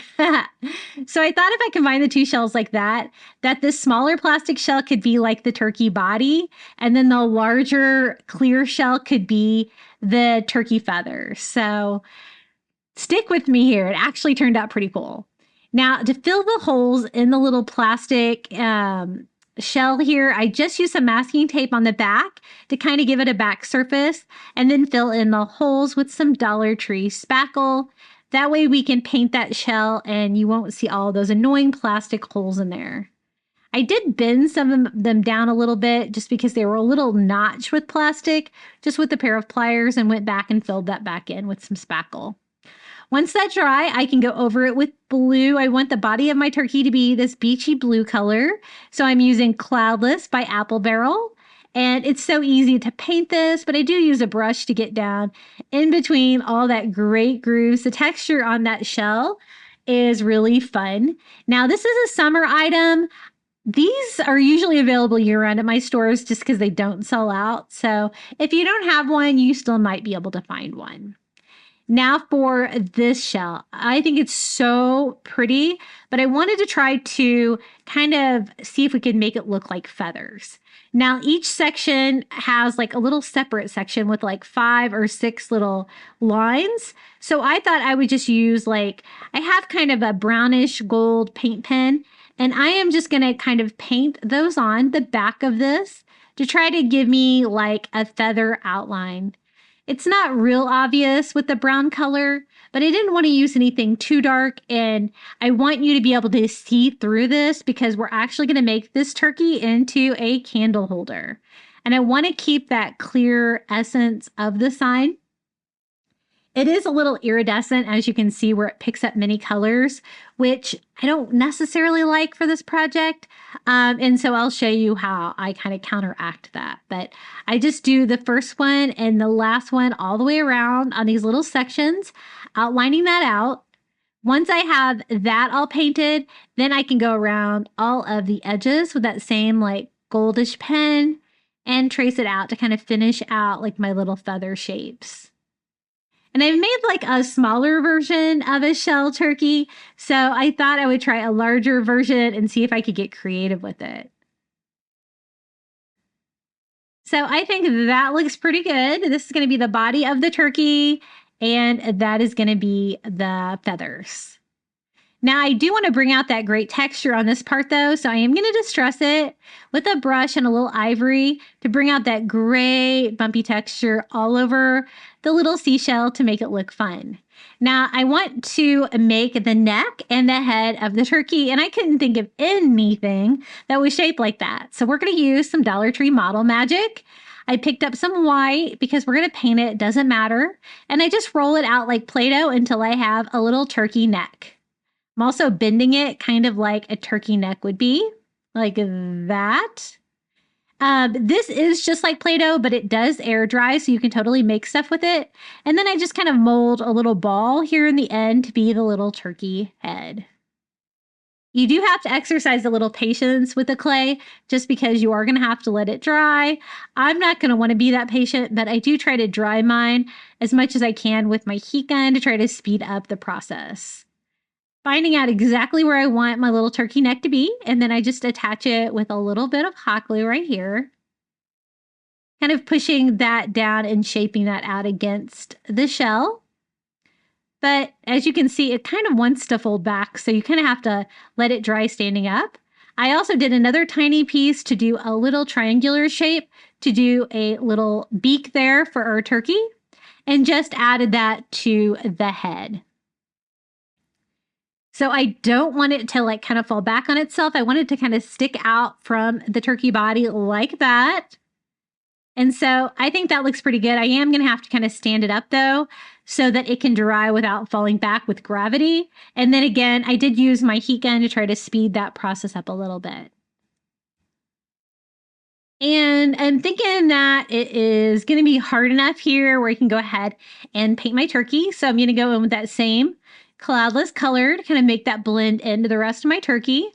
So I thought if I combine the 2 shells like that this smaller plastic shell could be like the turkey body, and then the larger clear shell could be the turkey feathers. So stick with me here. It actually turned out pretty cool. Now to fill the holes in the little plastic shell here, I just used some masking tape on the back to kind of give it a back surface and then fill in the holes with some Dollar Tree spackle. That way we can paint that shell and you won't see all those annoying plastic holes in there. I did bend some of them down a little bit just because they were a little notched with plastic, just with a pair of pliers, and went back and filled that back in with some spackle. Once that's dry, I can go over it with blue. I want the body of my turkey to be this beachy blue color. So I'm using Cloudless by Apple Barrel. And it's so easy to paint this, but I do use a brush to get down in between all that great grooves. The texture on that shell is really fun. Now, this is a summer item. These are usually available year-round at my stores just because they don't sell out. So if you don't have one, you still might be able to find one. Now for this shell, I think it's so pretty, but I wanted to try to kind of see if we could make it look like feathers. Now each section has like a little separate section with like 5 or 6 little lines. So I thought I would just use I have kind of a brownish gold paint pen, and I am just going to kind of paint those on the back of this to try to give me like a feather outline. It's not real obvious with the brown color, but I didn't want to use anything too dark, and I want you to be able to see through this because we're actually going to make this turkey into a candle holder. And I want to keep that clear essence of the sign. It is a little iridescent, as you can see, where it picks up many colors, which I don't necessarily like for this project. And so I'll show you how I kind of counteract that. But I just do the first one and the last one all the way around on these little sections, outlining that out. Once I have that all painted, then I can go around all of the edges with that same like goldish pen and trace it out to kind of finish out like my little feather shapes. And I've made like a smaller version of a shell turkey, so I thought I would try a larger version and see if I could get creative with it. So I think that looks pretty good. This is going to be the body of the turkey, and that is going to be the feathers. Now I do want to bring out that great texture on this part though, so I am going to distress it with a brush and a little ivory to bring out that great bumpy texture all over the little seashell to make it look fun. Now I want to make the neck and the head of the turkey, and I couldn't think of anything that was shaped like that. So we're going to use some Dollar Tree model magic. I picked up some white because we're going to paint it, doesn't matter. And I just roll it out like Play-Doh until I have a little turkey neck. I'm also bending it kind of like a turkey neck would be, like that. This is just like Play-Doh, but it does air dry, so you can totally make stuff with it. And then I just kind of mold a little ball here in the end to be the little turkey head. You do have to exercise a little patience with the clay just because you are going to have to let it dry. I'm not going to want to be that patient, but I do try to dry mine as much as I can with my heat gun to try to speed up the process. Finding out exactly where I want my little turkey neck to be, and then I just attach it with a little bit of hot glue right here. Kind of pushing that down and shaping that out against the shell. But as you can see, it kind of wants to fold back, so you kind of have to let it dry standing up. I also did another tiny piece to do a little triangular shape to do a little beak there for our turkey, and just added that to the head. So I don't want it to like kind of fall back on itself. I want it to kind of stick out from the turkey body like that. And so I think that looks pretty good. I am going to have to kind of stand it up though, so that it can dry without falling back with gravity. And then again, I did use my heat gun to try to speed that process up a little bit. And I'm thinking that it is going to be hard enough here where I can go ahead and paint my turkey. So I'm going to go in with that same cloudless color to kind of make that blend into the rest of my turkey,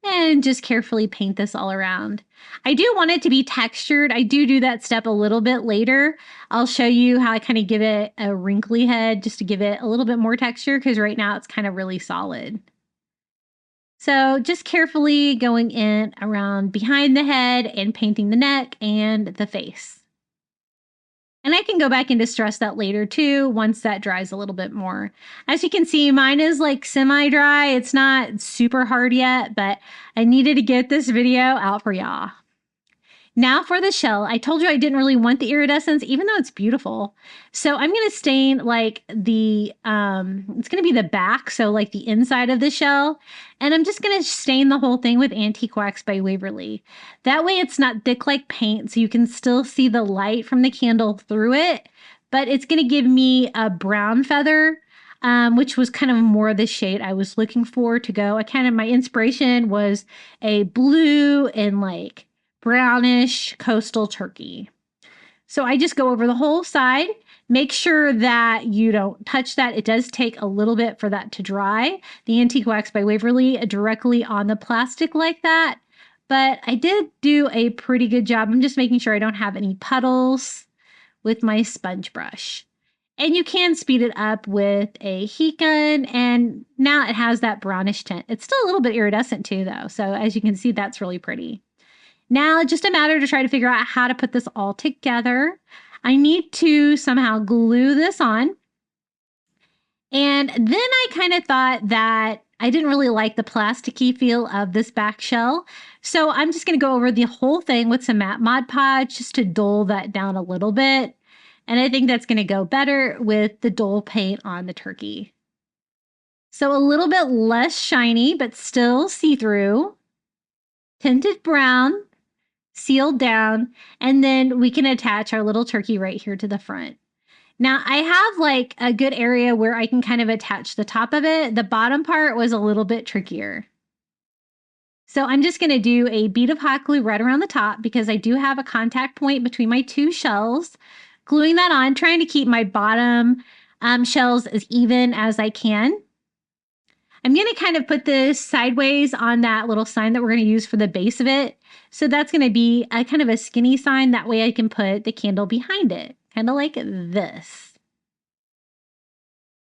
and just carefully paint this all around. I do want it to be textured. I do that step a little bit later. I'll show you how I kind of give it a wrinkly head just to give it a little bit more texture, because right now it's kind of really solid. So just carefully going in around behind the head and painting the neck and the face. And I can go back and distress that later too, once that dries a little bit more. As you can see, mine is like semi-dry. It's not super hard yet, but I needed to get this video out for y'all. Now for the shell, I told you I didn't really want the iridescence, even though it's beautiful. So I'm going to stain like the, it's going to be the back, so like the inside of the shell. And I'm just going to stain the whole thing with Antique Wax by Waverly. That way it's not thick like paint, so you can still see the light from the candle through it. But it's going to give me a brown feather, which was kind of more the shade I was looking for to go. My inspiration was a blue and like brownish coastal turkey. So I just go over the whole side. Make sure that you don't touch that. It does take a little bit for that to dry. The Antique Wax by Waverly directly on the plastic like that. But I did do a pretty good job. I'm just making sure I don't have any puddles with my sponge brush. And you can speed it up with a heat gun, and now it has that brownish tint. It's still a little bit iridescent too though. So as you can see, that's really pretty. Now, just a matter to try to figure out how to put this all together. I need to somehow glue this on. And then I kind of thought that I didn't really like the plasticky feel of this back shell. So I'm just going to go over the whole thing with some matte Mod Podge just to dull that down a little bit. And I think that's going to go better with the dull paint on the turkey. So a little bit less shiny, but still see-through. Tinted brown. sealed down, and then we can attach our little turkey right here to the front. Now I have like a good area where I can kind of attach the top of it. The bottom part was a little bit trickier. So I'm just going to do a bead of hot glue right around the top because I do have a contact point between my two shells. Gluing that on, trying to keep my bottom shells as even as I can. I'm going to kind of put this sideways on that little sign that we're going to use for the base of it. So that's going to be a kind of a skinny sign. That way I can put the candle behind it, kind of like this.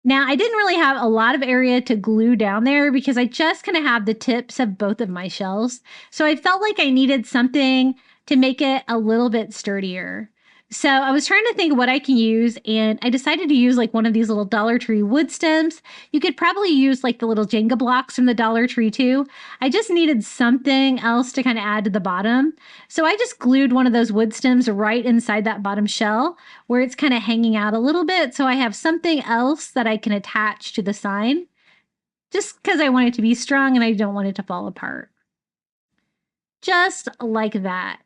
Now, I didn't really have a lot of area to glue down there because I just kind of have the tips of both of my shells. So I felt like I needed something to make it a little bit sturdier. So I was trying to think of what I can use, and I decided to use like one of these little Dollar Tree wood stems. You could probably use like the little Jenga blocks from the Dollar Tree too. I just needed something else to kind of add to the bottom. So I just glued one of those wood stems right inside that bottom shell where it's kind of hanging out a little bit. So I have something else that I can attach to the sign just because I want it to be strong and I don't want it to fall apart. Just like that.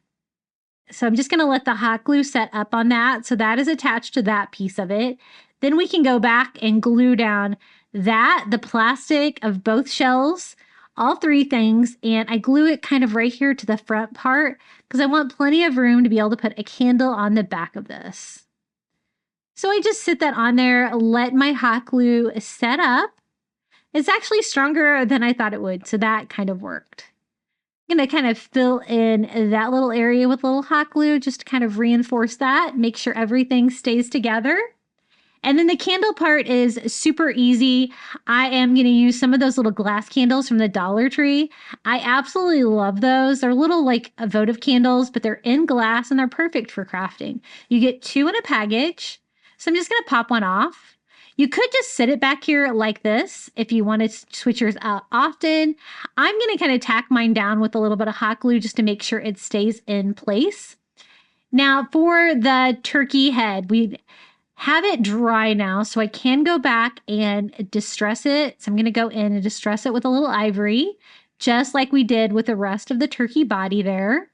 So I'm just going to let the hot glue set up on that. So that is attached to that piece of it. Then we can go back and glue down that, the plastic of both shells, all three things. And I glue it kind of right here to the front part because I want plenty of room to be able to put a candle on the back of this. So I just sit that on there, let my hot glue set up. It's actually stronger than I thought it would. So that kind of worked. I'm going to kind of fill in that little area with a little hot glue just to kind of reinforce that, make sure everything stays together. And then the candle part is super easy. I am going to use some of those little glass candles from the Dollar Tree. I absolutely love those. They're little like votive candles, but they're in glass and they're perfect for crafting. You get 2 in a package. So I'm just going to pop one off. You could just sit it back here like this if you want to switch yours out often. I'm going to kind of tack mine down with a little bit of hot glue just to make sure it stays in place. Now for the turkey head, we have it dry now, so I can go back and distress it. So I'm going to go in and distress it with a little ivory, just like we did with the rest of the turkey body there.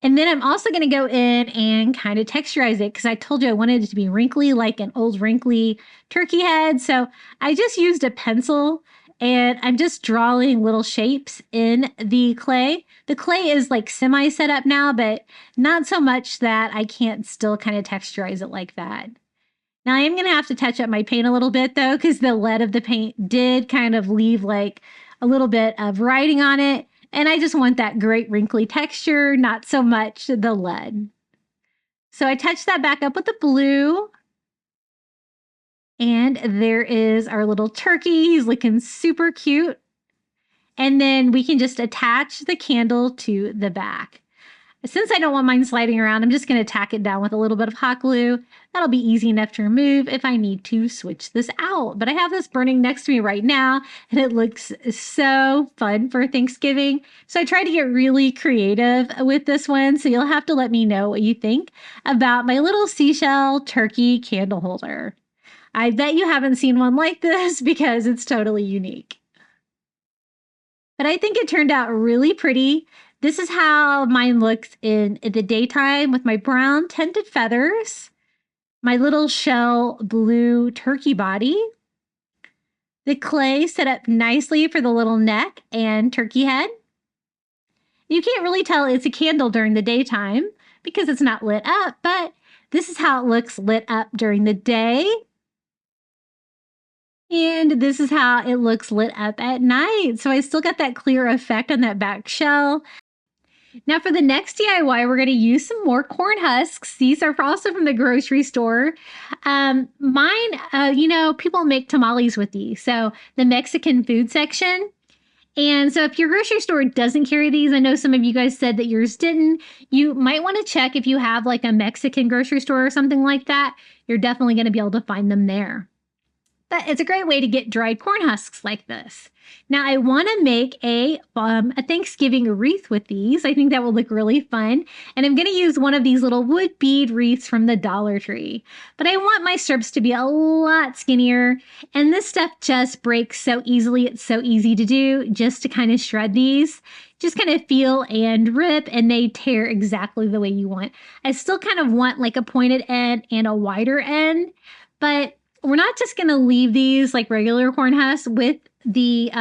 And then I'm also going to go in and kind of texturize it because I told you I wanted it to be wrinkly like an old wrinkly turkey head. So I just used a pencil and I'm just drawing little shapes in the clay. The clay is like semi set up now, but not so much that I can't still kind of texturize it like that. Now I am going to have to touch up my paint a little bit though because the lead of the paint did kind of leave like a little bit of writing on it. And I just want that great wrinkly texture, not so much the lead. So I touched that back up with the blue. And there is our little turkey. He's looking super cute. And then we can just attach the candle to the back. Since I don't want mine sliding around, I'm just going to tack it down with a little bit of hot glue. That'll be easy enough to remove if I need to switch this out. But I have this burning next to me right now, and it looks so fun for Thanksgiving. So I tried to get really creative with this one. So you'll have to let me know what you think about my little seashell turkey candle holder. I bet you haven't seen one like this because it's totally unique. But I think it turned out really pretty. This is how mine looks in the daytime with my brown tinted feathers, my little shell blue turkey body, the clay set up nicely for the little neck and turkey head. You can't really tell it's a candle during the daytime because it's not lit up, but this is how it looks lit up during the day. And this is how it looks lit up at night. So I still got that clear effect on that back shell. Now for the next DIY, we're going to use some more corn husks. These are also from the grocery store. Mine, people make tamales with these. So the Mexican food section. And so if your grocery store doesn't carry these, I know some of you guys said that yours didn't. You might want to check if you have like a Mexican grocery store or something like that. You're definitely going to be able to find them there. But it's a great way to get dried corn husks like this. Now I want to make a Thanksgiving wreath with these. I think that will look really fun. And I'm going to use one of these little wood bead wreaths from the Dollar Tree. But I want my strips to be a lot skinnier. And this stuff just breaks so easily. It's so easy to do just to kind of shred these. Just kind of feel and rip, and they tear exactly the way you want. I still kind of want like a pointed end and a wider end, but we're not just going to leave these like regular corn husks with the,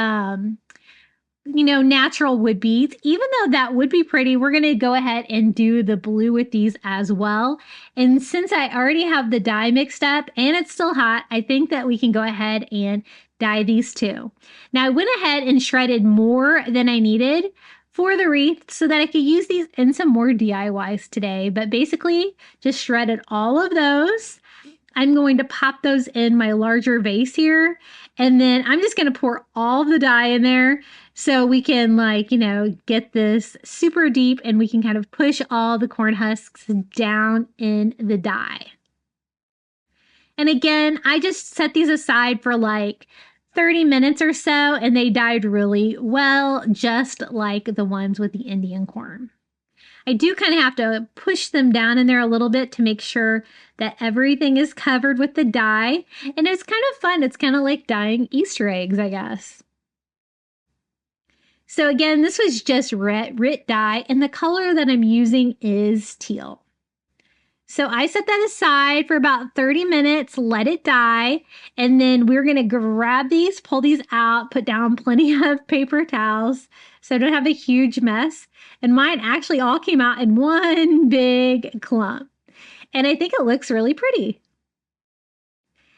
natural wood beads. Even though that would be pretty, we're going to go ahead and do the blue with these as well. And since I already have the dye mixed up and it's still hot, I think that we can go ahead and dye these too. Now I went ahead and shredded more than I needed for the wreath so that I could use these in some more DIYs today. But basically just shredded all of those. I'm going to pop those in my larger vase here. And then I'm just going to pour all the dye in there so we can get this super deep and we can kind of push all the corn husks down in the dye. And again, I just set these aside for like 30 minutes or so, and they dyed really well, just like the ones with the Indian corn. I do kind of have to push them down in there a little bit to make sure that everything is covered with the dye. And it's kind of fun. It's kind of like dyeing Easter eggs, I guess. So again, this was just Rit dye, and the color that I'm using is teal. So I set that aside for about 30 minutes, let it dye, and then we're going to grab these, pull these out, put down plenty of paper towels so I don't have a huge mess. And mine actually all came out in one big clump. And I think it looks really pretty.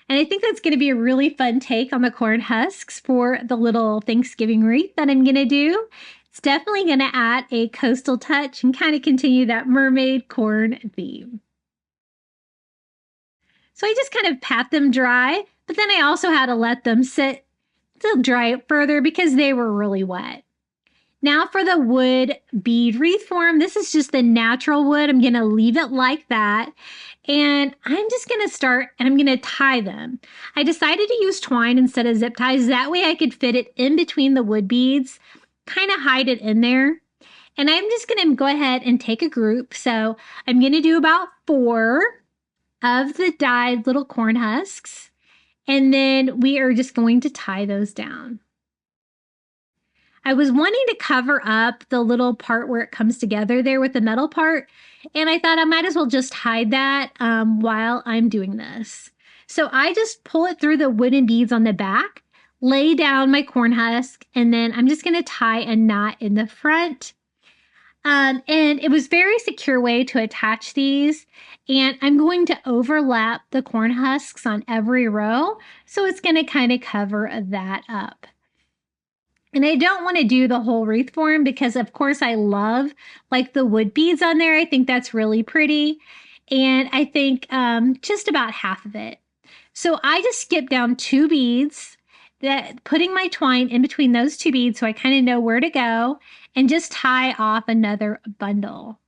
And I think that's going to be a really fun take on the corn husks for the little Thanksgiving wreath that I'm going to do. It's definitely going to add a coastal touch and kind of continue that mermaid corn theme. So I just kind of pat them dry, but then I also had to let them sit to dry it further because they were really wet. Now for the wood bead wreath form, this is just the natural wood. I'm going to leave it like that. And I'm just going to start and I'm going to tie them. I decided to use twine instead of zip ties. That way I could fit it in between the wood beads, kind of hide it in there. And I'm just going to go ahead and take a group. So I'm going to do about 4 of the dyed little corn husks, and then we are just going to tie those down. I was wanting to cover up the little part where it comes together there with the metal part, and I thought I might as well just hide that while I'm doing this. So I just pull it through the wooden beads on the back, lay down my corn husk, and then I'm just going to tie a knot in the front. And it was a very secure way to attach these. And I'm going to overlap the corn husks on every row. So it's going to kind of cover that up. And I don't want to do the whole wreath form because, of course, I love like the wood beads on there. I think that's really pretty. And I think just about half of it. So I just skipped down 2 beads, putting my twine in between those 2 beads so I kind of know where to go, and just tie off another bundle.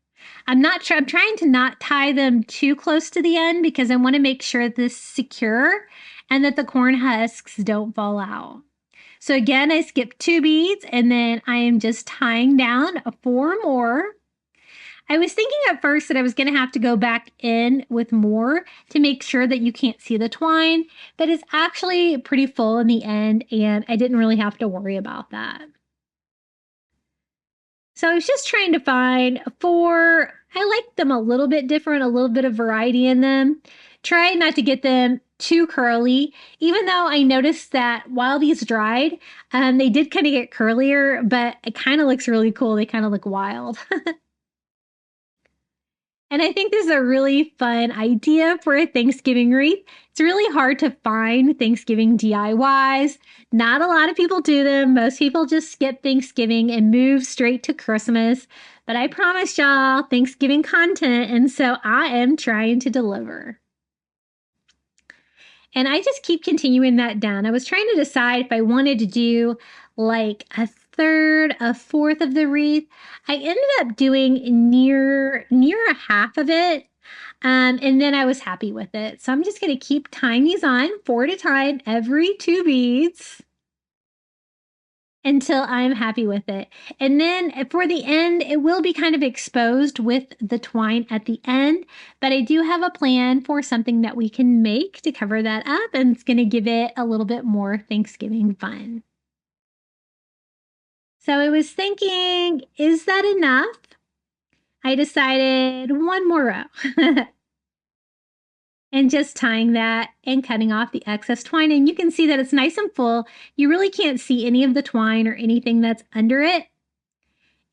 I'm trying to not tie them too close to the end because I want to make sure this is secure and that the corn husks don't fall out. So again, I skipped 2 beads and then I am just tying down 4 more. I was thinking at first that I was going to have to go back in with more to make sure that you can't see the twine, but it's actually pretty full in the end and I didn't really have to worry about that. So I was just trying to find 4. I like them a little bit different, a little bit of variety in them. Try not to get them too curly, even though I noticed that while these dried, they did kind of get curlier, but it kind of looks really cool. They kind of look wild. And I think this is a really fun idea for a Thanksgiving wreath. It's really hard to find Thanksgiving DIYs. Not a lot of people do them. Most people just skip Thanksgiving and move straight to Christmas. But I promise y'all Thanksgiving content, and so I am trying to deliver. And I just keep continuing that down. I was trying to decide if I wanted to do like a 1/3, a 1/4 of the wreath. I ended up doing near a half of it. And then I was happy with it. So I'm just going to keep tying these on 4 at a time, every 2 beads, until I'm happy with it. And then for the end, it will be kind of exposed with the twine at the end, but I do have a plan for something that we can make to cover that up, and it's going to give it a little bit more Thanksgiving fun. So I was thinking, is that enough? I decided one more row. And just tying that and cutting off the excess twine. And you can see that it's nice and full. You really can't see any of the twine or anything that's under it.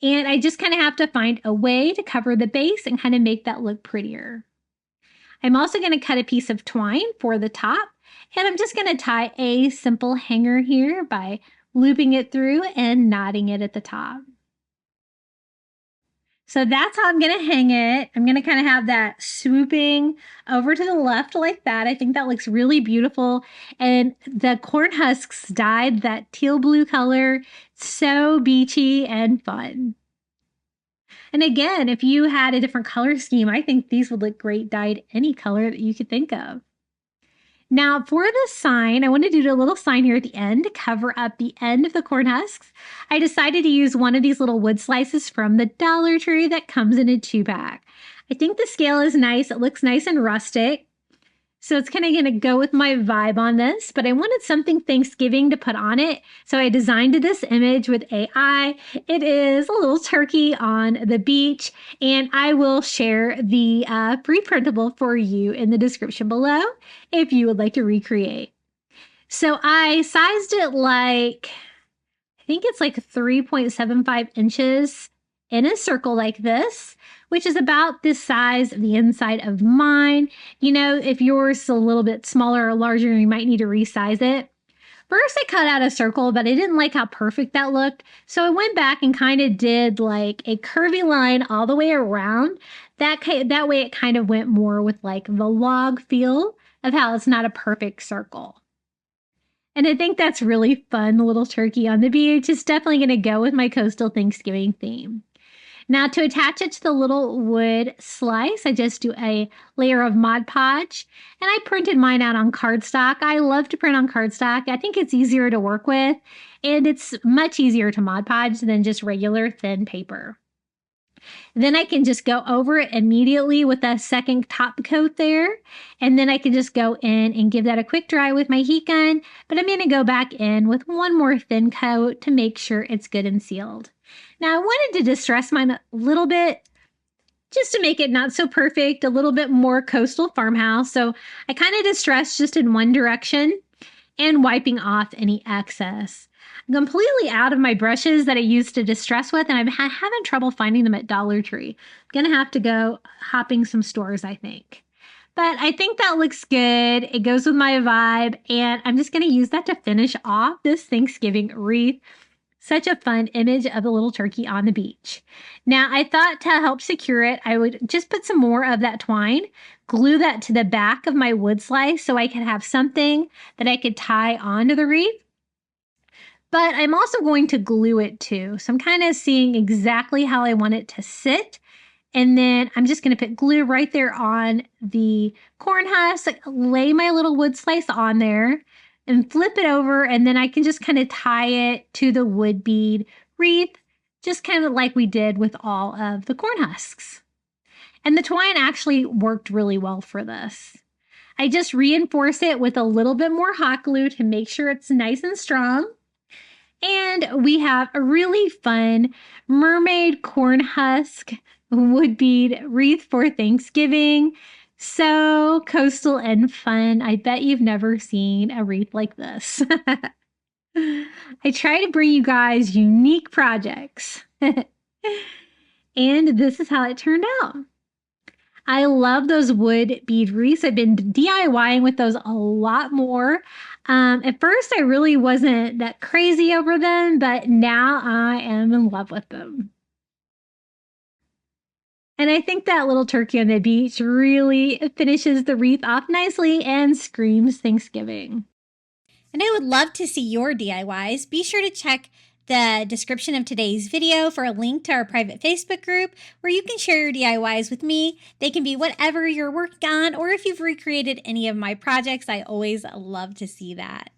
And I just kind of have to find a way to cover the base and kind of make that look prettier. I'm also going to cut a piece of twine for the top. And I'm just going to tie a simple hanger here by looping it through and knotting it at the top. So that's how I'm going to hang it. I'm going to kind of have that swooping over to the left like that. I think that looks really beautiful. And the corn husks dyed that teal blue color. So beachy and fun. And again, if you had a different color scheme, I think these would look great dyed any color that you could think of. Now for the sign, I want to do a little sign here at the end to cover up the end of the corn husks. I decided to use one of these little wood slices from the Dollar Tree that comes in a 2-pack. I think the scale is nice. It looks nice and rustic. So it's kind of going to go with my vibe on this, but I wanted something Thanksgiving to put on it. So I designed this image with AI. It is a little turkey on the beach, and I will share the free printable for you in the description below if you would like to recreate. So I sized it like, I think it's like 3.75 inches in a circle like this, which is about the size of the inside of mine. You know, if yours is a little bit smaller or larger, you might need to resize it. First, I cut out a circle, but I didn't like how perfect that looked. So I went back and kind of did like a curvy line all the way around. That way it kind of went more with like the log feel of how it's not a perfect circle. And I think that's really fun, the little turkey on the beach. It's definitely going to go with my coastal Thanksgiving theme. Now to attach it to the little wood slice, I just do a layer of Mod Podge, and I printed mine out on cardstock. I love to print on cardstock. I think it's easier to work with, and it's much easier to Mod Podge than just regular thin paper. Then I can just go over it immediately with a second top coat there, and then I can just go in and give that a quick dry with my heat gun, but I'm going to go back in with one more thin coat to make sure it's good and sealed. Now I wanted to distress mine a little bit just to make it not so perfect, a little bit more coastal farmhouse. So I kind of distressed just in one direction and wiping off any excess. I'm completely out of my brushes that I used to distress with, and I'm having trouble finding them at Dollar Tree. I'm going to have to go hopping some stores, I think. But I think that looks good. It goes with my vibe, and I'm just going to use that to finish off this Thanksgiving wreath. Such a fun image of a little turkey on the beach. Now, I thought to help secure it, I would just put some more of that twine, glue that to the back of my wood slice so I could have something that I could tie onto the wreath. But I'm also going to glue it too. So I'm kind of seeing exactly how I want it to sit. And then I'm just going to put glue right there on the corn husk, lay my little wood slice on there, and flip it over, and then I can just kind of tie it to the wood bead wreath, just kind of like we did with all of the corn husks. And the twine actually worked really well for this. I just reinforce it with a little bit more hot glue to make sure it's nice and strong. And we have a really fun mermaid corn husk wood bead wreath for Thanksgiving. So coastal and fun. I bet you've never seen a wreath like this. I try to bring you guys unique projects. And this is how it turned out. I love those wood bead wreaths. I've been DIYing with those a lot more. At first, I really wasn't that crazy over them, but now I am in love with them. And I think that little turkey on the beach really finishes the wreath off nicely and screams Thanksgiving. And I would love to see your DIYs. Be sure to check the description of today's video for a link to our private Facebook group where you can share your DIYs with me. They can be whatever you're working on, or if you've recreated any of my projects. I always love to see that.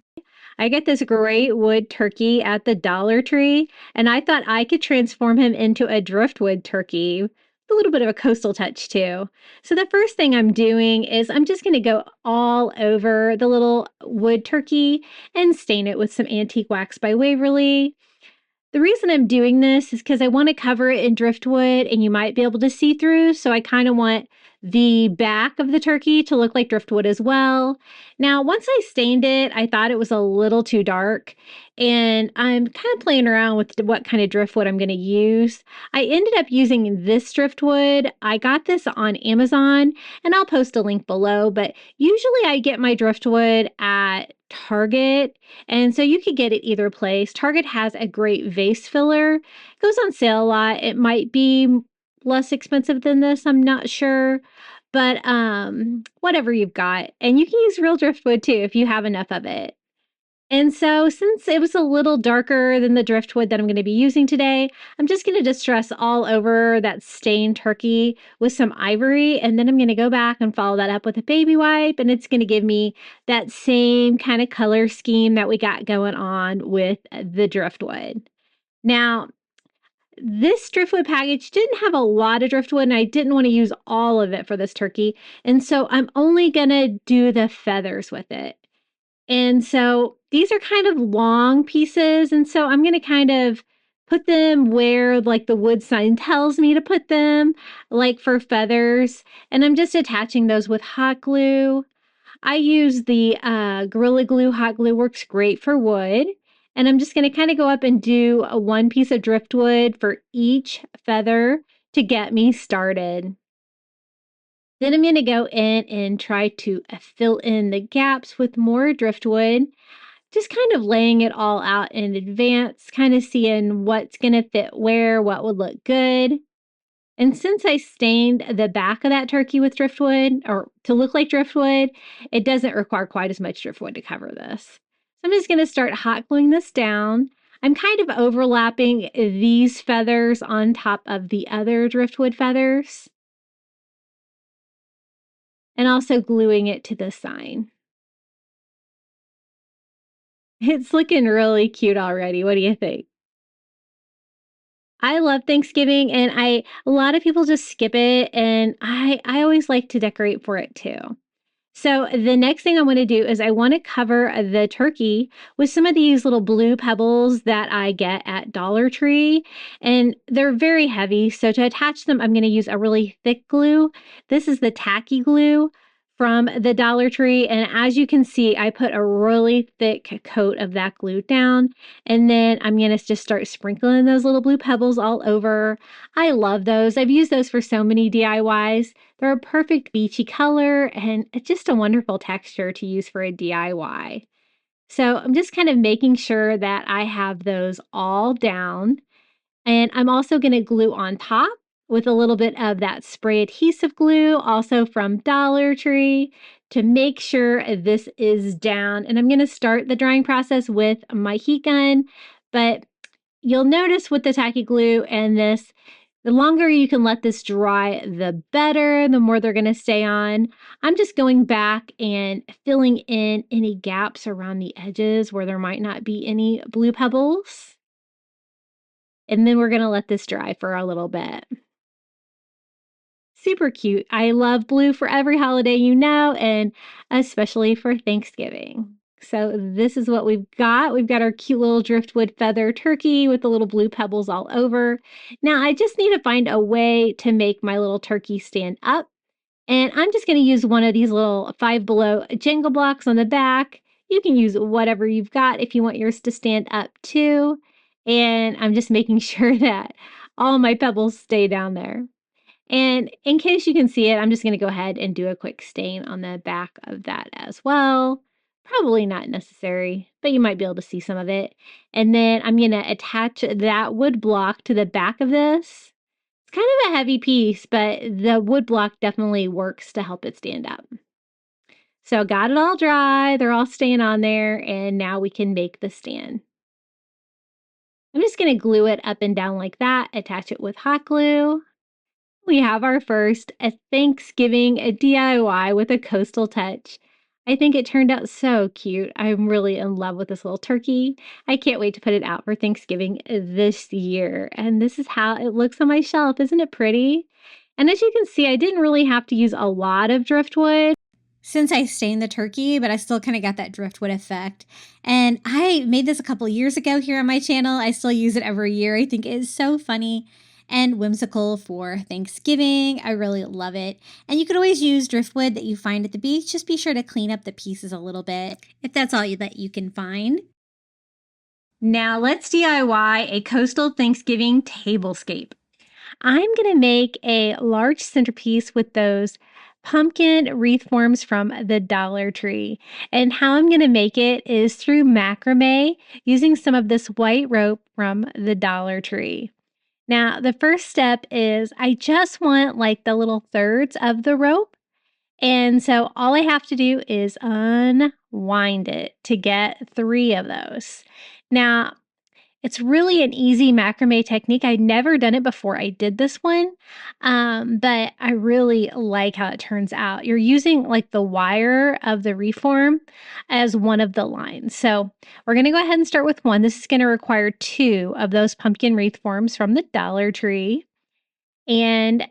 I get this great wood turkey at the Dollar Tree, and I thought I could transform him into a driftwood turkey. A little bit of a coastal touch too. So the first thing I'm doing is I'm just going to go all over the little wood turkey and stain it with some antique wax by Waverly. The reason I'm doing this is because I want to cover it in driftwood and you might be able to see through. So I kind of want the back of the turkey to look like driftwood as well. Now, once I stained it, I thought it was a little too dark and I'm kind of playing around with what kind of driftwood I'm going to use. I ended up using this driftwood. I got this on Amazon and I'll post a link below, but usually I get my driftwood at Target, and so you could get it either place. Target has a great vase filler. It goes on sale a lot. It might be less expensive than this, I'm not sure, but whatever you've got. And you can use real driftwood too if you have enough of it. And so since it was a little darker than the driftwood that I'm going to be using today, I'm just going to distress all over that stained turkey with some ivory. And then I'm going to go back and follow that up with a baby wipe. And it's going to give me that same kind of color scheme that we got going on with the driftwood. Now, this driftwood package didn't have a lot of driftwood and I didn't want to use all of it for this turkey. And so I'm only going to do the feathers with it. And so these are kind of long pieces. And so I'm going to kind of put them where like the wood sign tells me to put them, like for feathers. And I'm just attaching those with hot glue. I use the Gorilla Glue hot glue, works great for wood. And I'm just going to kind of go up and do one piece of driftwood for each feather to get me started. Then I'm going to go in and try to fill in the gaps with more driftwood, just kind of laying it all out in advance, kind of seeing what's going to fit where, what would look good. And since I stained the back of that turkey with driftwood, or to look like driftwood, it doesn't require quite as much driftwood to cover this. So I'm just going to start hot gluing this down. I'm kind of overlapping these feathers on top of the other driftwood feathers, and also gluing it to the sign. It's looking really cute already. What do you think? I love Thanksgiving and a lot of people just skip it, and I always like to decorate for it too. So the next thing I want to do is I want to cover the turkey with some of these little blue pebbles that I get at Dollar Tree, and they're very heavy. So to attach them, I'm going to use a really thick glue. This is the tacky glue from the Dollar Tree, and as you can see, I put a really thick coat of that glue down, and then I'm going to just start sprinkling those little blue pebbles all over. I love those. I've used those for so many DIYs. They're a perfect beachy color and it's just a wonderful texture to use for a DIY. So I'm just kind of making sure that I have those all down. And I'm also going to glue on top with a little bit of that spray adhesive glue, also from Dollar Tree, to make sure this is down. And I'm going to start the drying process with my heat gun, but you'll notice with the tacky glue and this, the longer you can let this dry, the better, the more they're going to stay on. I'm just going back and filling in any gaps around the edges where there might not be any blue pebbles. And then we're going to let this dry for a little bit. Super cute. I love blue for every holiday, you know, and especially for Thanksgiving. So this is what we've got. We've got our cute little driftwood feather turkey with the little blue pebbles all over. Now I just need to find a way to make my little turkey stand up. And I'm just going to use one of these little Five Below Jenga blocks on the back. You can use whatever you've got if you want yours to stand up too. And I'm just making sure that all my pebbles stay down there. And in case you can see it, I'm just going to go ahead and do a quick stain on the back of that as well. Probably not necessary, but you might be able to see some of it. And then I'm going to attach that wood block to the back of this. It's kind of a heavy piece, but the wood block definitely works to help it stand up. So got it all dry. They're all staying on there. And now we can make the stand. I'm just going to glue it up and down like that, attach it with hot glue. We have our first Thanksgiving DIY with a coastal touch. I think it turned out so cute. I'm really in love with this little turkey. I can't wait to put it out for Thanksgiving this year. And this is how it looks on my shelf. Isn't it pretty? And as you can see, I didn't really have to use a lot of driftwood since I stained the turkey, but I still kind of got that driftwood effect. And I made this a couple years ago here on my channel. I still use it every year. I think it is so funny and whimsical for Thanksgiving. I really love it. And you could always use driftwood that you find at the beach. Just be sure to clean up the pieces a little bit if that's all that you can find. Now let's DIY a coastal Thanksgiving tablescape. I'm going to make a large centerpiece with those pumpkin wreath forms from the Dollar Tree. And how I'm going to make it is through macrame using some of this white rope from the Dollar Tree. Now, the first step is I just want like the little thirds of the rope. And so all I have to do is unwind it to get 3 of those. Now, it's really an easy macrame technique. I'd never done it before I did this one, but I really like how it turns out. You're using like the wire of the reform as one of the lines. So we're going to go ahead and start with one. This is going to require 2 of those pumpkin wreath forms from the Dollar Tree and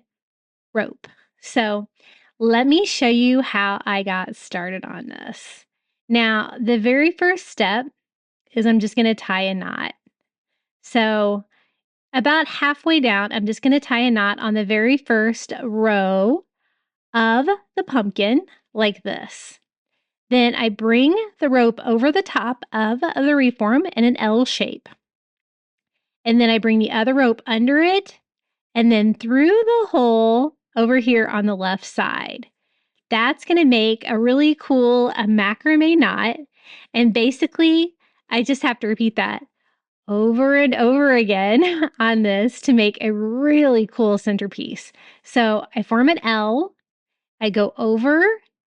rope. So let me show you how I got started on this. Now, the very first step is I'm just going to tie a knot. So about halfway down, I'm just going to tie a knot on the very first row of the pumpkin like this. Then I bring the rope over the top of the reform in an L shape. And then I bring the other rope under it and then through the hole over here on the left side. That's going to make a really cool macrame knot. And basically, I just have to repeat that over and over again on this to make a really cool centerpiece. So I form an L, I go over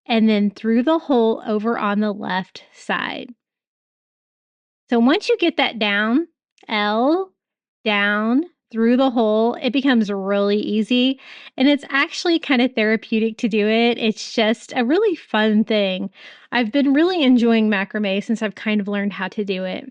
and then through the hole over on the left side. So once you get that down, L, down, through the hole, it becomes really easy. And it's actually kind of therapeutic to do it. It's just a really fun thing. I've been really enjoying macrame since I've kind of learned how to do it.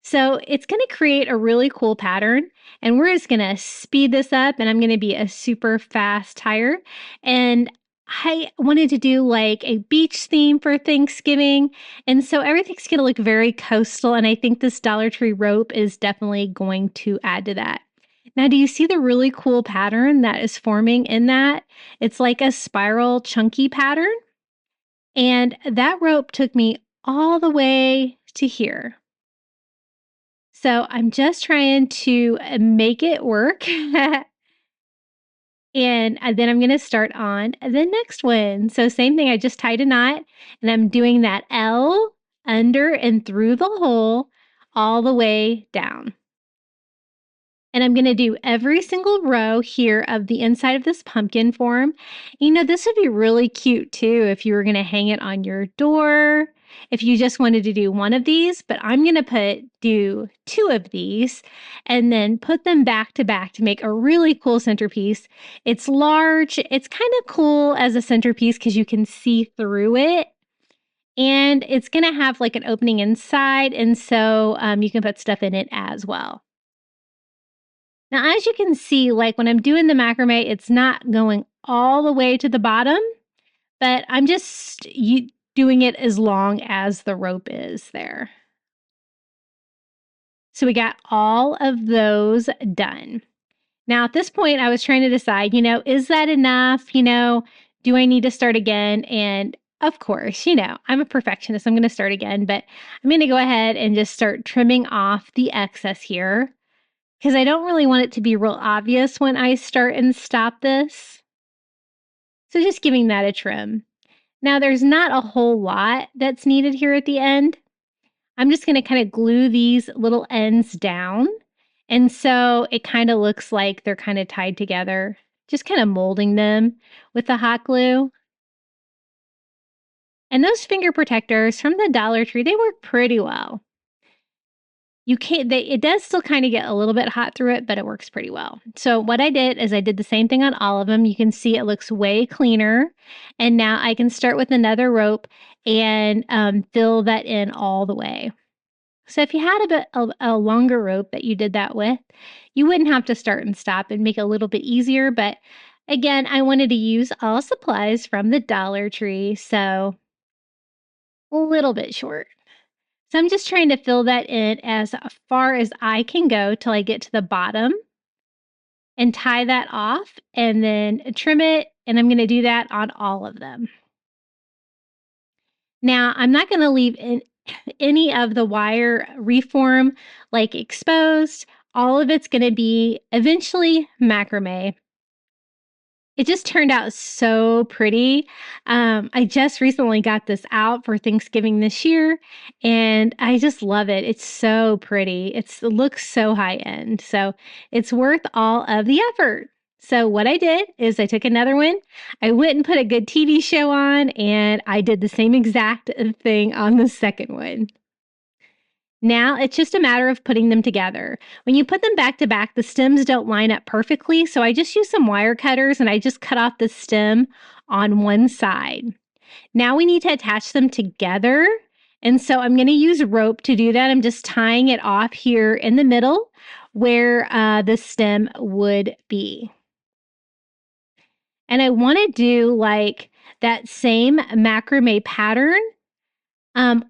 So it's going to create a really cool pattern, and we're just going to speed this up, and I'm going to be a super fast tire. And I wanted to do like a beach theme for Thanksgiving, and so everything's going to look very coastal, and I think this Dollar Tree rope is definitely going to add to that. Now, do you see the really cool pattern that is forming in that? It's like a spiral chunky pattern, and that rope took me all the way to here. So I'm just trying to make it work. And then I'm going to start on the next one. So same thing, I just tied a knot and I'm doing that L under and through the hole all the way down. And I'm going to do every single row here of the inside of this pumpkin form. You know, this would be really cute too if you were going to hang it on your door, if you just wanted to do one of these, but I'm going to do 2 of these and then put them back to back to make a really cool centerpiece. It's large. It's kind of cool as a centerpiece because you can see through it. And it's going to have like an opening inside. And so you can put stuff in it as well. Now, as you can see, like when I'm doing the macrame, it's not going all the way to the bottom, but I'm just doing it as long as the rope is there. So we got all of those done. Now, at this point, I was trying to decide, is that enough? Do I need to start again? And of course, I'm a perfectionist. I'm going to start again, but I'm going to go ahead and just start trimming off the excess here, because I don't really want it to be real obvious when I start and stop this. So just giving that a trim. Now, there's not a whole lot that's needed here at the end. I'm just going to kind of glue these little ends down. And so it kind of looks like they're kind of tied together, just kind of molding them with the hot glue. And those finger protectors from the Dollar Tree, they work pretty well. it does still kind of get a little bit hot through it, but it works pretty well. So what I did is I did the same thing on all of them. You can see it looks way cleaner. And now I can start with another rope and fill that in all the way. So if you had a longer rope that you did that with, you wouldn't have to start and stop and make it a little bit easier. But again, I wanted to use all supplies from the Dollar Tree, so a little bit short. So I'm just trying to fill that in as far as I can go till I get to the bottom and tie that off and then trim it. And I'm going to do that on all of them. Now, I'm not going to leave any of the wire reform like exposed. All of it's going to be eventually macrame. It just turned out so pretty. I just recently got this out for Thanksgiving this year, and I just love it. It's so pretty. It looks so high end. So it's worth all of the effort. So what I did is I took another one. I went and put a good TV show on, and I did the same exact thing on the second one. Now it's just a matter of putting them together. When you put them back to back, the stems don't line up perfectly. So I just use some wire cutters and I just cut off the stem on one side. Now we need to attach them together. And so I'm going to use rope to do that. I'm just tying it off here in the middle where the stem would be. And I want to do like that same macrame pattern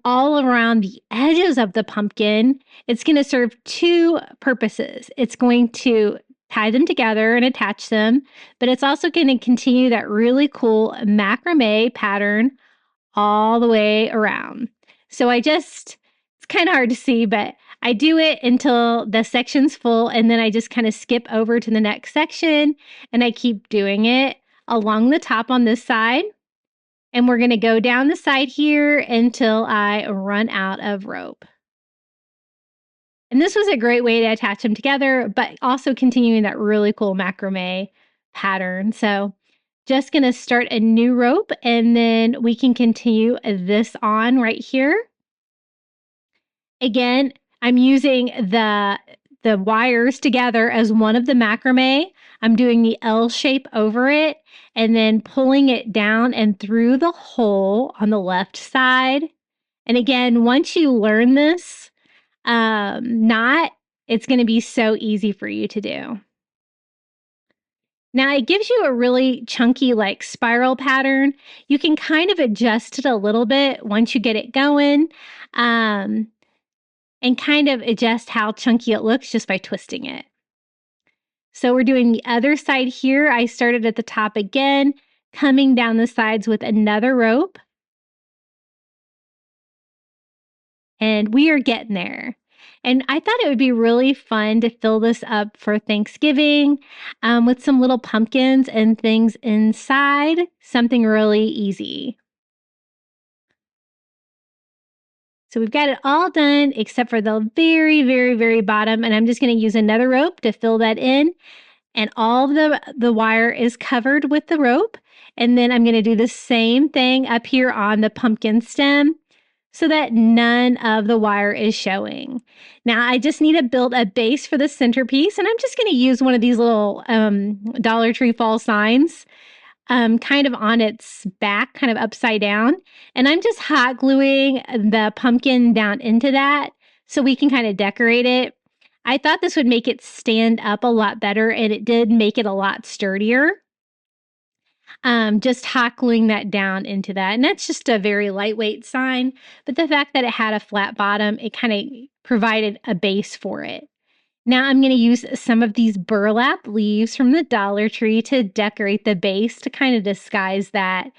all around the edges of the pumpkin. It's going to serve two purposes. It's going to tie them together and attach them, but it's also going to continue that really cool macrame pattern all the way around. So it's kind of hard to see, but I do it until the section's full, and then I just kind of skip over to the next section, and I keep doing it along the top on this side. And we're going to go down the side here until I run out of rope. And this was a great way to attach them together, but also continuing that really cool macrame pattern. So just going to start a new rope, and then we can continue this on right here. Again, I'm using the wires together as one of the macrame. I'm doing the L shape over it and then pulling it down and through the hole on the left side. And again, once you learn this knot, it's going to be so easy for you to do. Now it gives you a really chunky like spiral pattern. You can kind of adjust it a little bit once you get it going. And kind of adjust how chunky it looks just by twisting it. So we're doing the other side here. I started at the top again, coming down the sides with another rope. And we are getting there. And I thought it would be really fun to fill this up for Thanksgiving with some little pumpkins and things inside, something really easy. So we've got it all done except for the very, very, very bottom. And I'm just going to use another rope to fill that in. And all the wire is covered with the rope. And then I'm going to do the same thing up here on the pumpkin stem so that none of the wire is showing. Now I just need to build a base for the centerpiece. And I'm just going to use one of these little Dollar Tree fall signs. Kind of on its back, kind of upside down. And I'm just hot gluing the pumpkin down into that so we can kind of decorate it. I thought this would make it stand up a lot better, and it did make it a lot sturdier. Just hot gluing that down into that. And that's just a very lightweight sign. But the fact that it had a flat bottom, it kind of provided a base for it. Now I'm going to use some of these burlap leaves from the Dollar Tree to decorate the base to kind of disguise that.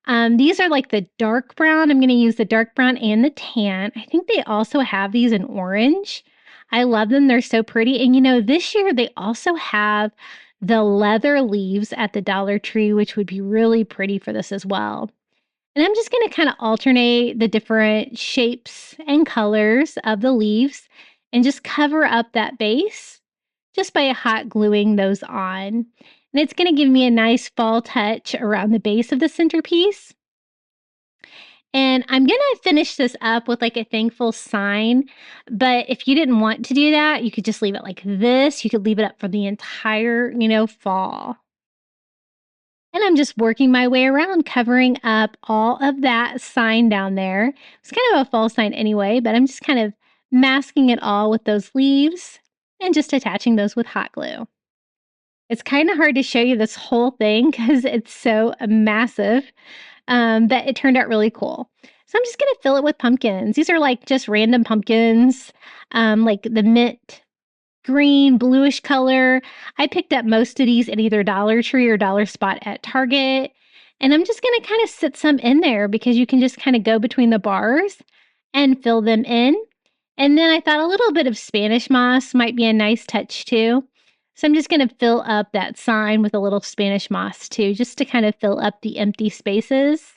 These are like the dark brown. I'm going to use the dark brown and the tan. I think they also have these in orange. I love them. They're so pretty. And you know, this year they also have the leather leaves at the Dollar Tree, which would be really pretty for this as well. And I'm just going to kind of alternate the different shapes and colors of the leaves and just cover up that base just by hot gluing those on. And it's going to give me a nice fall touch around the base of the centerpiece. And I'm going to finish this up with like a thankful sign. But if you didn't want to do that, you could just leave it like this. You could leave it up for the entire, fall. And I'm just working my way around, covering up all of that sign down there. It's kind of a fall sign anyway, but I'm just kind of masking it all with those leaves and just attaching those with hot glue. It's kind of hard to show you this whole thing because it's so massive, but it turned out really cool. So I'm just going to fill it with pumpkins. These are like just random pumpkins, like the mint green, bluish color. I picked up most of these at either Dollar Tree or Dollar Spot at Target. And I'm just going to kind of sit some in there because you can just kind of go between the bars and fill them in. And then I thought a little bit of Spanish moss might be a nice touch too. So I'm just going to fill up that sign with a little Spanish moss too, just to kind of fill up the empty spaces.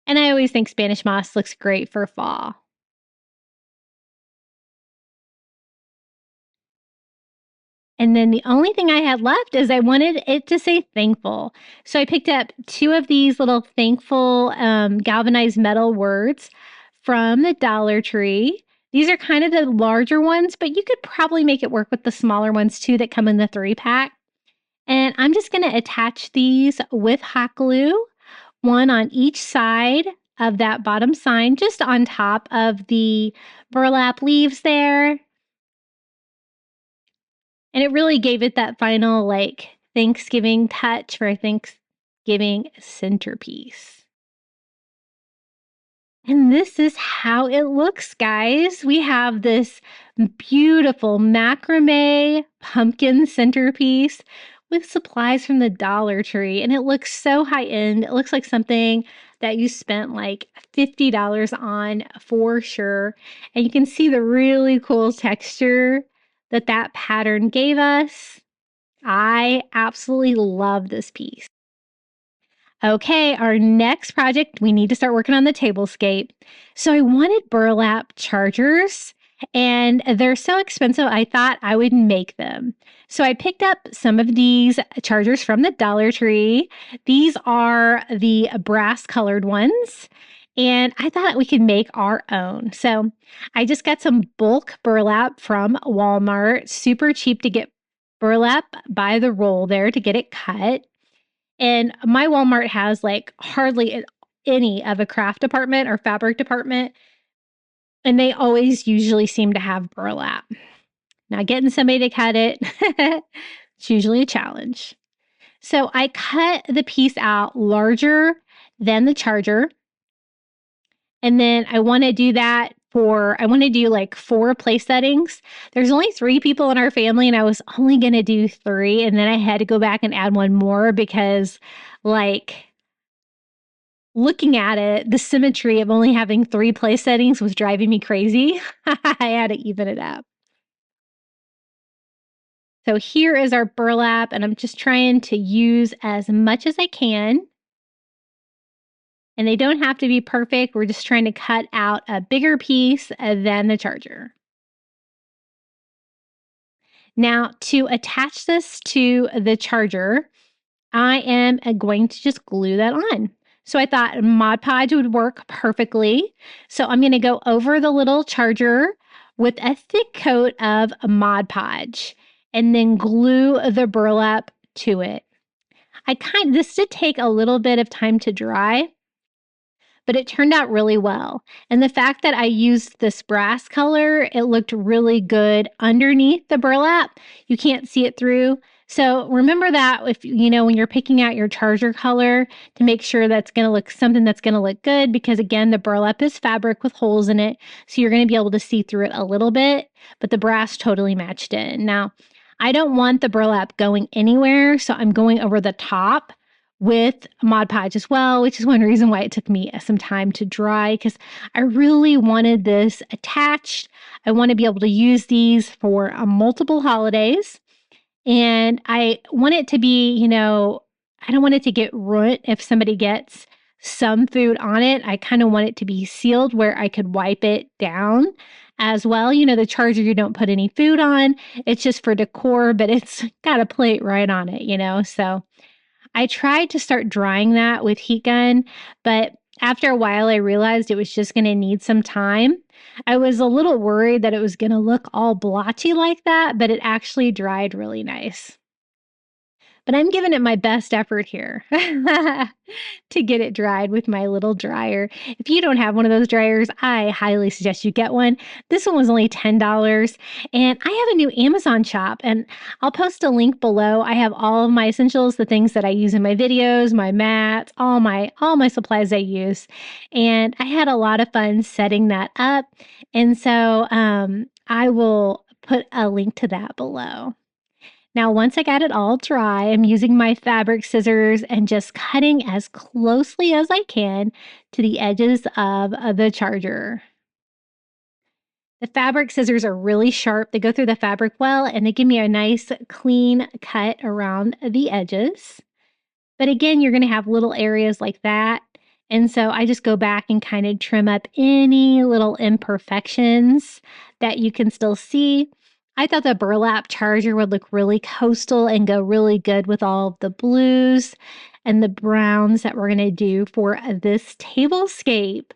And I always think Spanish moss looks great for fall. And then the only thing I had left is I wanted it to say thankful. So I picked up 2 of these little thankful galvanized metal words from the Dollar Tree. These are kind of the larger ones, but you could probably make it work with the smaller ones too that come in the 3-pack. And I'm just going to attach these with hot glue, one on each side of that bottom sign, just on top of the burlap leaves there. And it really gave it that final like Thanksgiving touch for a Thanksgiving centerpiece. And this is how it looks, guys. We have this beautiful macrame pumpkin centerpiece with supplies from the Dollar Tree. And it looks so high end. It looks like something that you spent like $50 on for sure. And you can see the really cool texture that pattern gave us. I absolutely love this piece. Okay, our next project, we need to start working on the tablescape. So I wanted burlap chargers, and they're so expensive, I thought I would make them. So I picked up some of these chargers from the Dollar Tree. These are the brass colored ones, and I thought we could make our own. So I just got some bulk burlap from Walmart, super cheap to get burlap by the roll there to get it cut. And my Walmart has like hardly any of a craft department or fabric department. And they always usually seem to have burlap. Now, getting somebody to cut it, it's usually a challenge. So I cut the piece out larger than the charger. And then I want to do like 4 place settings. There's only 3 people in our family, and I was only going to do 3. And then I had to go back and add one more because, like, looking at it, the symmetry of only having 3 place settings was driving me crazy. I had to even it up. So here is our burlap, and I'm just trying to use as much as I can. And they don't have to be perfect. We're just trying to cut out a bigger piece than the charger. Now, to attach this to the charger, I am going to just glue that on. So I thought Mod Podge would work perfectly. So I'm going to go over the little charger with a thick coat of Mod Podge and then glue the burlap to it. This did take a little bit of time to dry, but it turned out really well. And the fact that I used this brass color, it looked really good underneath the burlap. You can't see it through. So remember that when you're picking out your charger color, to make sure that's going to look something that's going to look good, because again, the burlap is fabric with holes in it. So you're going to be able to see through it a little bit, but the brass totally matched in. Now, I don't want the burlap going anywhere, so I'm going over the top with Mod Podge as well, which is one reason why it took me some time to dry, because I really wanted this attached. I want to be able to use these for multiple holidays. And I want it to be, I don't want it to get ruined if somebody gets some food on it. I kind of want it to be sealed where I could wipe it down as well. The charger, you don't put any food on. It's just for decor, but it's got a plate right on it, So I tried to start drying that with heat gun, but after a while, I realized it was just going to need some time. I was a little worried that it was going to look all blotchy like that, but it actually dried really nice. But I'm giving it my best effort here to get it dried with my little dryer. If you don't have one of those dryers, I highly suggest you get one. This one was only $10, and I have a new Amazon shop, and I'll post a link below. I have all of my essentials, the things that I use in my videos, my mats, all my supplies I use. And I had a lot of fun setting that up. And so I will put a link to that below. Now, once I got it all dry, I'm using my fabric scissors and just cutting as closely as I can to the edges of the charger. The fabric scissors are really sharp. They go through the fabric well, and they give me a nice clean cut around the edges. But again, you're going to have little areas like that. And so I just go back and kind of trim up any little imperfections that you can still see. I thought the burlap charger would look really coastal and go really good with all of the blues and the browns that we're going to do for this tablescape.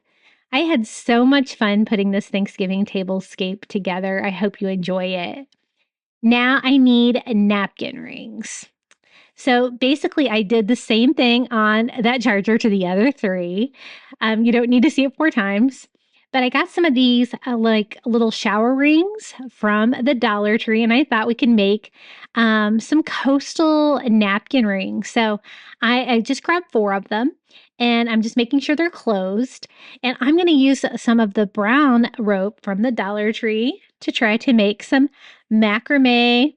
I had so much fun putting this Thanksgiving tablescape together. I hope you enjoy it. Now I need napkin rings. So basically, I did the same thing on that charger to the other three. You don't need to see it 4 times. But I got some of these like little shower rings from the Dollar Tree, and I thought we could make some coastal napkin rings. So I just grabbed 4 of them, and I'm just making sure they're closed. And I'm going to use some of the brown rope from the Dollar Tree to try to make some macrame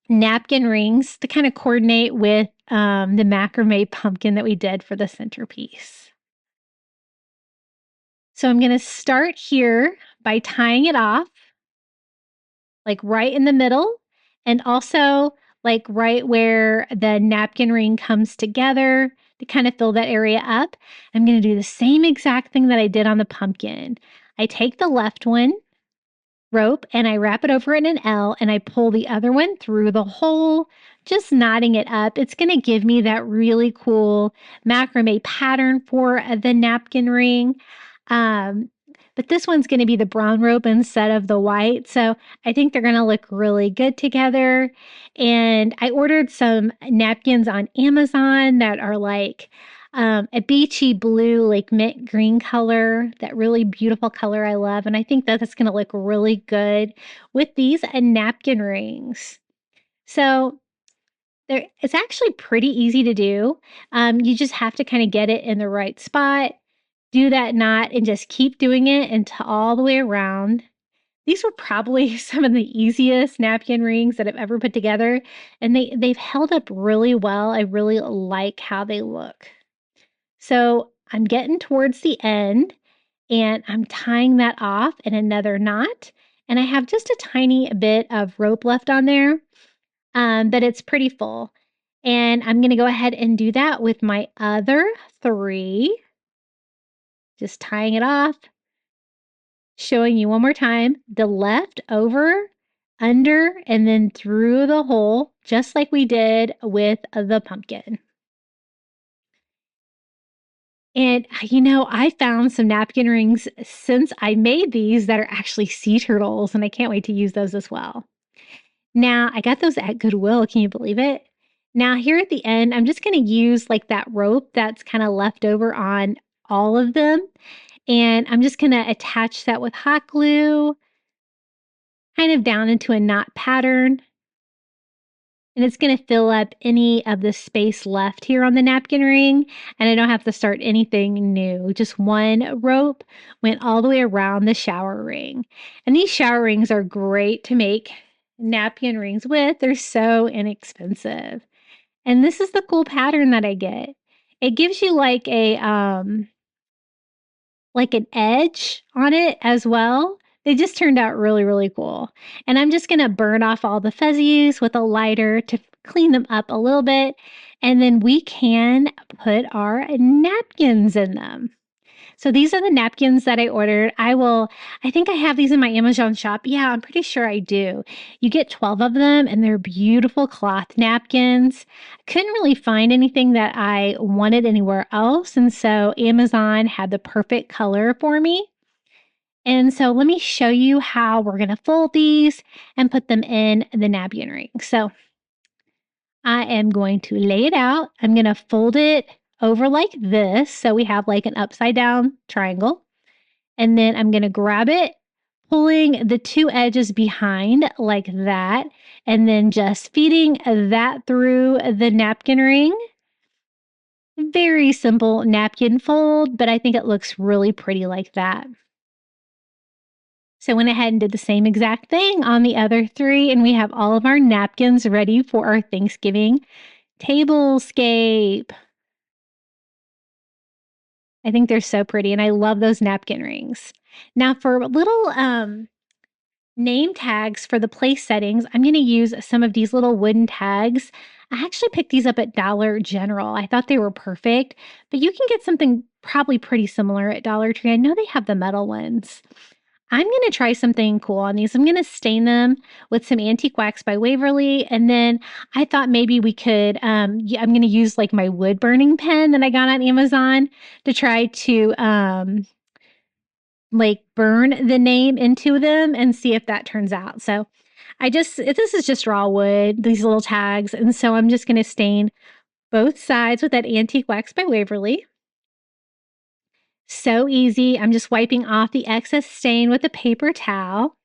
napkin rings to kind of coordinate with the macrame pumpkin that we did for the centerpiece. So I'm going to start here by tying it off, like right in the middle, and also like right where the napkin ring comes together to kind of fill that area up. I'm going to do the same exact thing that I did on the pumpkin. I take the left one rope and I wrap it over in an L, and I pull the other one through the hole, just knotting it up. It's going to give me that really cool macrame pattern for the napkin ring. But this one's going to be the brown rope instead of the white. So I think they're going to look really good together. And I ordered some napkins on Amazon that are like a beachy blue, like mint green color, that really beautiful color I love. And I think that that's going to look really good with these napkin rings. So it's actually pretty easy to do. You just have to kind of get it in the right spot, do that knot, and just keep doing it until all the way around. These were probably some of the easiest napkin rings that I've ever put together, and they've held up really well. I really like how they look. So I'm getting towards the end, and I'm tying that off in another knot, and I have just a tiny bit of rope left on there, but it's pretty full. And I'm going to go ahead and do that with my other 3. Just tying it off, showing you one more time, the left over, under, and then through the hole, just like we did with the pumpkin. And, I found some napkin rings since I made these that are actually sea turtles, and I can't wait to use those as well. Now, I got those at Goodwill. Can you believe it? Now, here at the end, I'm just going to use like that rope that's kind of left over on all of them. And I'm just going to attach that with hot glue, kind of down into a knot pattern. And it's going to fill up any of the space left here on the napkin ring. And I don't have to start anything new. Just one rope went all the way around the shower ring. And these shower rings are great to make napkin rings with. They're so inexpensive. And this is the cool pattern that I get. It gives you like an edge on it as well. They just turned out really, really cool. And I'm just going to burn off all the fuzzies with a lighter to clean them up a little bit. And then we can put our napkins in them. So these are the napkins that I ordered. I think I have these in my Amazon shop. Yeah, I'm pretty sure I do. You get 12 of them and they're beautiful cloth napkins. I couldn't really find anything that I wanted anywhere else. And so Amazon had the perfect color for me. And so let me show you how we're going to fold these and put them in the napkin ring. So I am going to lay it out. I'm going to fold it over like this. So we have like an upside down triangle. And then I'm going to grab it, pulling the two edges behind like that, and then just feeding that through the napkin ring. Very simple napkin fold, but I think it looks really pretty like that. So I went ahead and did the same exact thing on the other three, and we have all of our napkins ready for our Thanksgiving tablescape. I think they're so pretty, and I love those napkin rings. Now for little name tags for the place settings, I'm going to use some of these little wooden tags. I actually picked these up at Dollar General. I thought they were perfect, but you can get something probably pretty similar at Dollar Tree. I know they have the metal ones. I'm going to try something cool on these. I'm going to stain them with some Antique Wax by Waverly. And then I thought maybe we could, I'm going to use like my wood burning pen that I got on Amazon to try to like burn the name into them and see if that turns out. So this is just raw wood, these little tags. And so I'm just going to stain both sides with that Antique Wax by Waverly. So easy. I'm just wiping off the excess stain with a paper towel.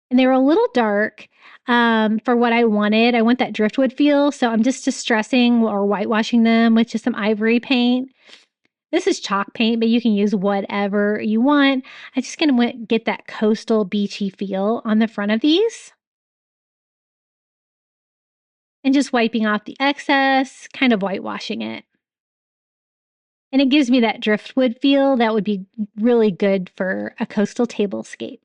And they were a little dark for what I wanted. I want that driftwood feel. So I'm just distressing or whitewashing them with just some ivory paint. This is chalk paint, but you can use whatever you want. I'm just going to get that coastal beachy feel on the front of these. And just wiping off the excess, kind of whitewashing it. And it gives me that driftwood feel that would be really good for a coastal tablescape.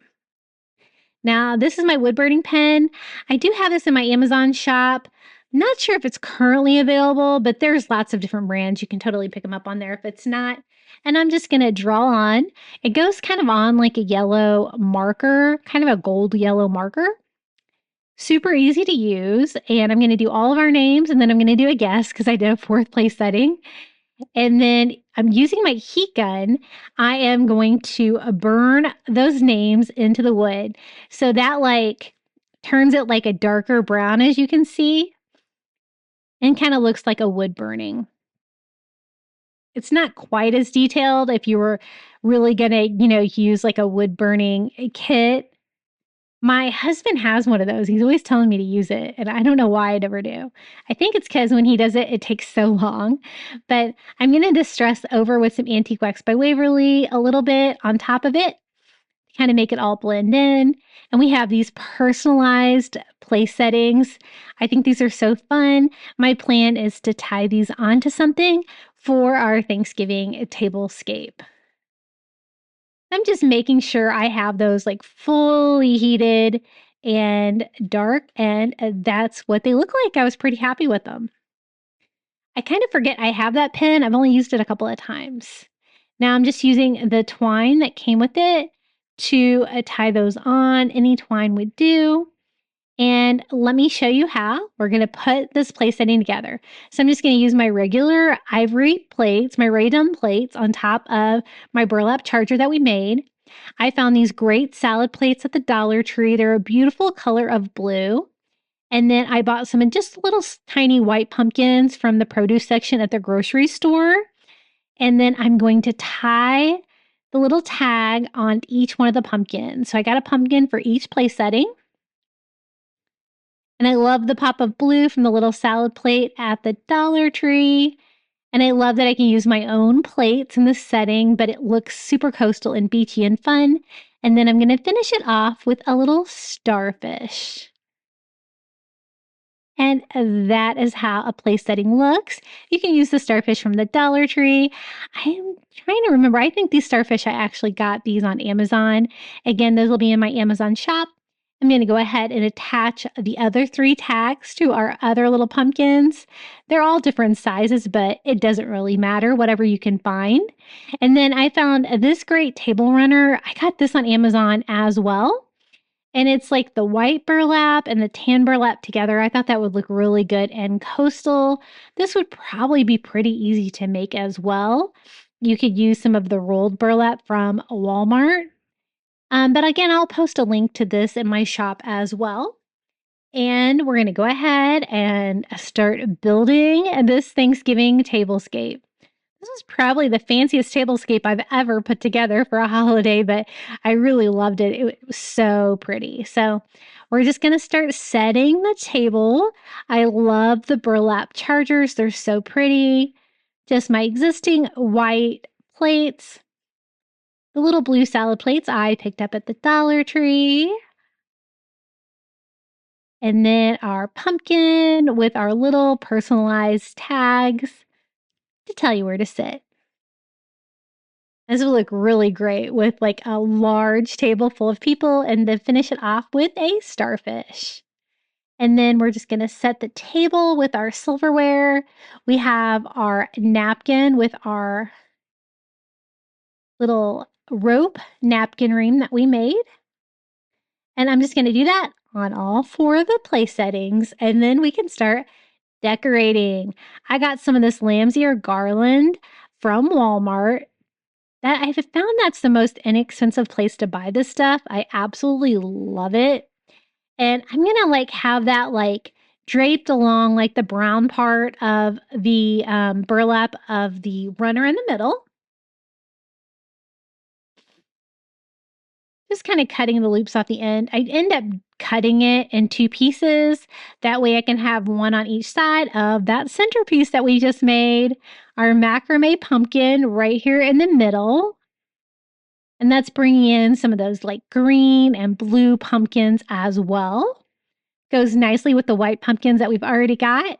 Now, this is my wood burning pen. I do have this in my Amazon shop. Not sure if it's currently available, but there's lots of different brands. You can totally pick them up on there if it's not. And I'm just going to draw on. It goes kind of on like a yellow marker, kind of a gold yellow marker. Super easy to use. And I'm going to do all of our names, and then I'm going to do a guess because I did a 4th place setting. And then I'm using my heat gun. I am going to burn those names into the wood. So that like turns it like a darker brown, as you can see, and kind of looks like a wood burning. It's not quite as detailed if you were really going to, use like a wood burning kit. My husband has one of those. He's always telling me to use it, and I don't know why I never do. I think it's because when he does it, it takes so long. But I'm going to distress over with some Antique Wax by Waverly a little bit on top of it, kind of make it all blend in. And we have these personalized place settings. I think these are so fun. My plan is to tie these onto something for our Thanksgiving tablescape. I'm just making sure I have those like fully heated and dark, and that's what they look like. I was pretty happy with them. I kind of forget I have that pen. I've only used it a couple of times. Now I'm just using the twine that came with it to tie those on. Any twine would do. And let me show you how we're going to put this place setting together. So I'm just going to use my regular ivory plates, my ray dun plates on top of my burlap charger that we made. I found these great salad plates at the Dollar Tree. They're a beautiful color of blue. And then I bought some just little tiny white pumpkins from the produce section at the grocery store. And then I'm going to tie the little tag on each one of the pumpkins. So I got a pumpkin for each place setting. And I love the pop of blue from the little salad plate at the Dollar Tree. And I love that I can use my own plates in this setting, but it looks super coastal and beachy and fun. And then I'm going to finish it off with a little starfish. And that is how a place setting looks. You can use the starfish from the Dollar Tree. I'm trying to remember. I think these starfish, I actually got these on Amazon. Again, those will be in my Amazon shop. I'm going to go ahead and attach the other 3 tags to our other little pumpkins. They're all different sizes, but it doesn't really matter, whatever you can find. And then I found this great table runner. I got this on Amazon as well. And it's like the white burlap and the tan burlap together. I thought that would look really good and coastal. This would probably be pretty easy to make as well. You could use some of the rolled burlap from Walmart. But again, I'll post a link to this in my shop as well. And we're going to go ahead and start building this Thanksgiving tablescape. This is probably the fanciest tablescape I've ever put together for a holiday, but I really loved it. It was so pretty. So we're just going to start setting the table. I love the burlap chargers. They're so pretty. Just my existing white plates. The little blue salad plates I picked up at the Dollar Tree. And then our pumpkin with our little personalized tags to tell you where to sit. This will look really great with like a large table full of people, and then finish it off with a starfish. And then we're just going to set the table with our silverware. We have our napkin with our little rope napkin ring that we made. And I'm just going to do that on all 4 of the place settings, and then we can start decorating. I got some of this lamb's ear garland from Walmart. That I've found that's the most inexpensive place to buy this stuff. I absolutely love it. And I'm going to like have that like draped along like the brown part of the burlap of the runner in the middle. Just kind of cutting the loops off the end. I end up cutting it in 2 pieces. That way I can have one on each side of that centerpiece that we just made. Our macrame pumpkin right here in the middle. And that's bringing in some of those like green and blue pumpkins as well. Goes nicely with the white pumpkins that we've already got.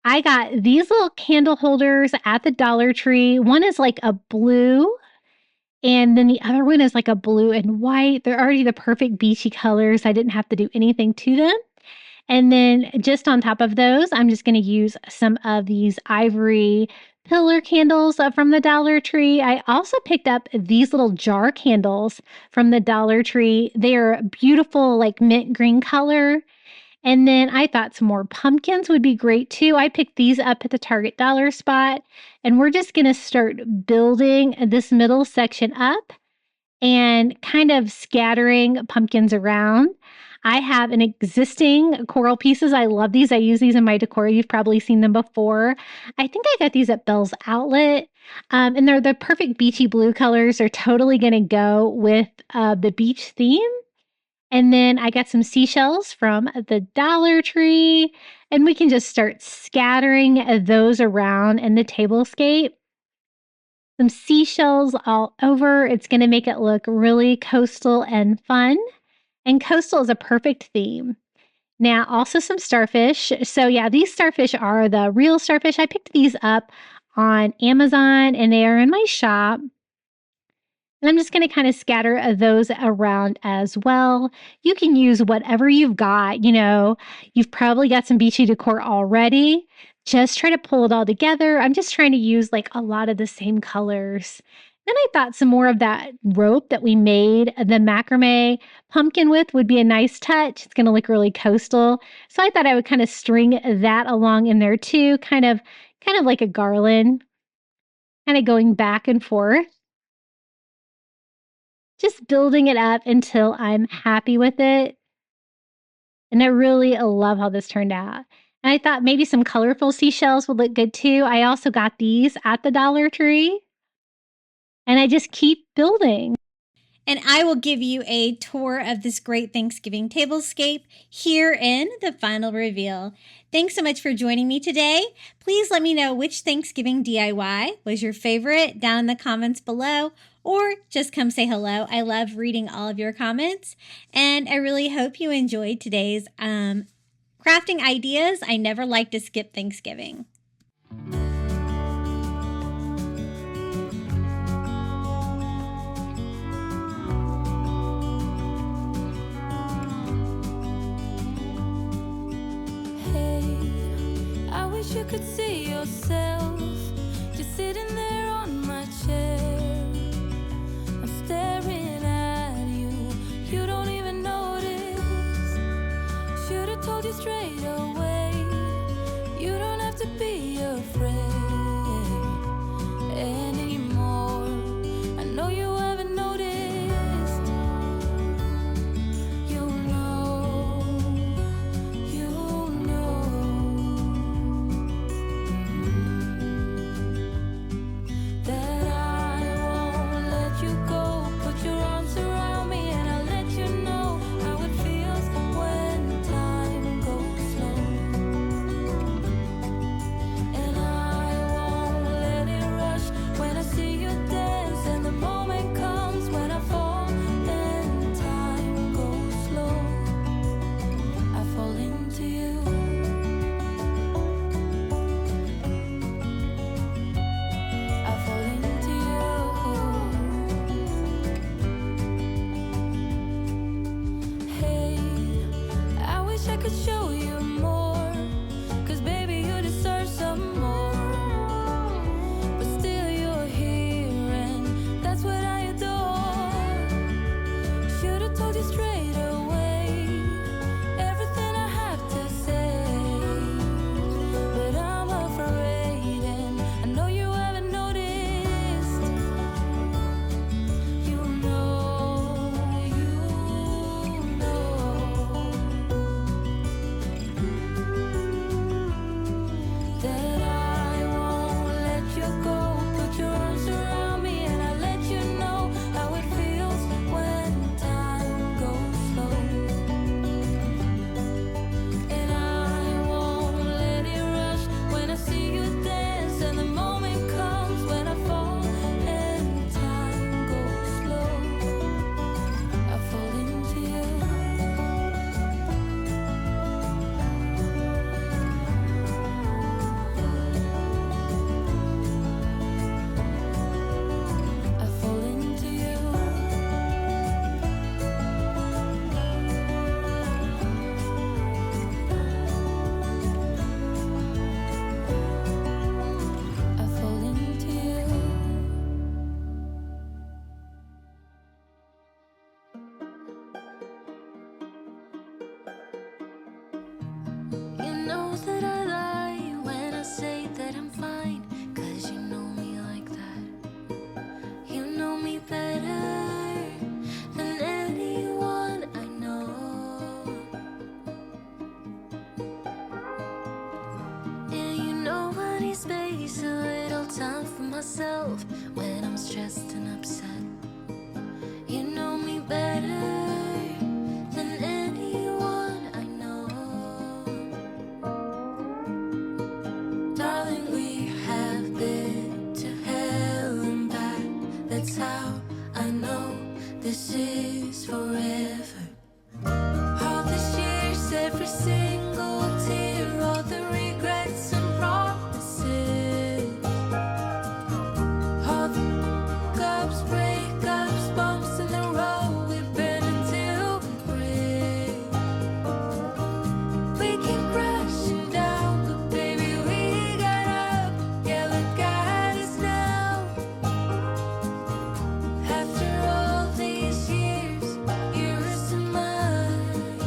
I got these little candle holders at the Dollar Tree. One is like a blue, and then the other one is like a blue and white. They're already the perfect beachy colors. I didn't have to do anything to them. And then just on top of those, I'm just going to use some of these ivory pillar candles from the Dollar Tree. I also picked up these little jar candles from the Dollar Tree. They're beautiful, like mint green color. And then I thought some more pumpkins would be great too. I picked these up at the Target dollar spot. And we're just going to start building this middle section up and kind of scattering pumpkins around. I have an existing coral pieces. I love these. I use these in my decor. You've probably seen them before. I think I got these at Bell's Outlet. And they're the perfect beachy blue colors. They're totally going to go with the beach theme. And then I got some seashells from the Dollar Tree. And we can just start scattering those around in the tablescape. Some seashells all over. It's going to make it look really coastal and fun. And coastal is a perfect theme. Now, also some starfish. So yeah, these starfish are the real starfish. I picked these up on Amazon and they are in my shop. And I'm just going to kind of scatter those around as well. You can use whatever you've got. You know, you've probably got some beachy decor already. Just try to pull it all together. I'm just trying to use like a lot of the same colors. Then I thought some more of that rope that we made the macrame pumpkin with would be a nice touch. It's going to look really coastal. So I thought I would kind of string that along in there too, kind of like a garland, kind of going back and forth. Just building it up until I'm happy with it. And I really love how this turned out. And I thought maybe some colorful seashells would look good too. I also got these at the Dollar Tree. And I just keep building. And I will give you a tour of this great Thanksgiving tablescape here in the final reveal. Thanks so much for joining me today. Please let me know which Thanksgiving DIY was your favorite down in the comments below, or just come say hello. I love reading all of your comments, and I really hope you enjoyed today's crafting ideas. I never like to skip Thanksgiving. wish you could see yourself just sitting there on my chair. I'm staring at you, you don't even notice. Should've told you straight away, you don't have to be afraid anymore. I know you haven't noticed. You know that I won't let you go. Put your arms around me and I'll let you know how it feels when time goes slow. And I won't let it rush when I see you dance, and the moment comes when I fall and time goes slow. I fall into you. I fall into you. Hey, I wish I could show you more, 'cause baby you deserve some more. But still you're here and that's what I adore. Should've told you straight away everything I have to say, but I'm afraid and I know you haven't noticed. You know that I won't let you go. Put your arms around me and I'll let you know how it feels when time goes slow. And I won't let it rush when I see you dance, and the moment comes when I fall and time goes slow. I fall into you. I fall into you. I fall into you. You know that I lie when I say that I'm fine, 'cause you know me like that. You know me better than anyone I know. And you know I need space, a little time for myself when I'm stressed and upset. You know me better than anyone I know. Darling, we have been to hell and back. That's how I know this is forever. All these years, every single tear, all the regrets and promises, all the cups, breakups, bumps in the road, we've been until we break. We keep crashing down, but baby we got up. Yeah, look at us now. After all these years, yours and mine.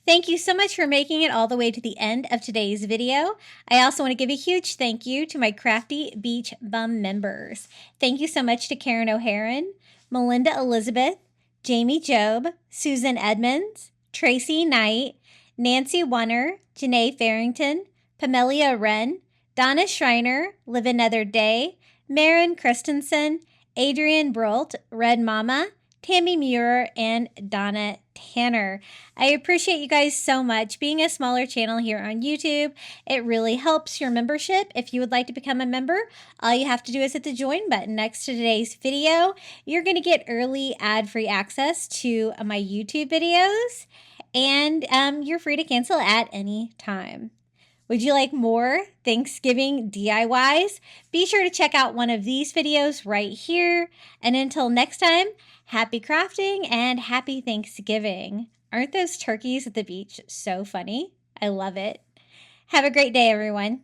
Thank you so much for making it all the way to the end of today's video. I also want to give a huge thank you to my Crafty Beach Bum members. Thank you so much to Karen O'Haran, Melinda Elizabeth, Jamie Job, Susan Edmonds, Tracy Knight, Nancy Wunner, Janae Farrington, Pamelia Wren, Donna Schreiner, Live Another Day, Maren Christensen, Adrian Brolt, Red Mama, Tammy Muir, and Donna Tanner. I appreciate you guys so much. Being a smaller channel here on YouTube, it really helps your membership. If you would like to become a member, all you have to do is hit the join button next to today's video. You're going to get early ad-free access to my YouTube videos, and you're free to cancel at any time. Would you like more Thanksgiving DIYs? Be sure to check out one of these videos right here. And until next time, happy crafting and happy Thanksgiving. Aren't those turkeys at the beach so funny? I love it. Have a great day, everyone.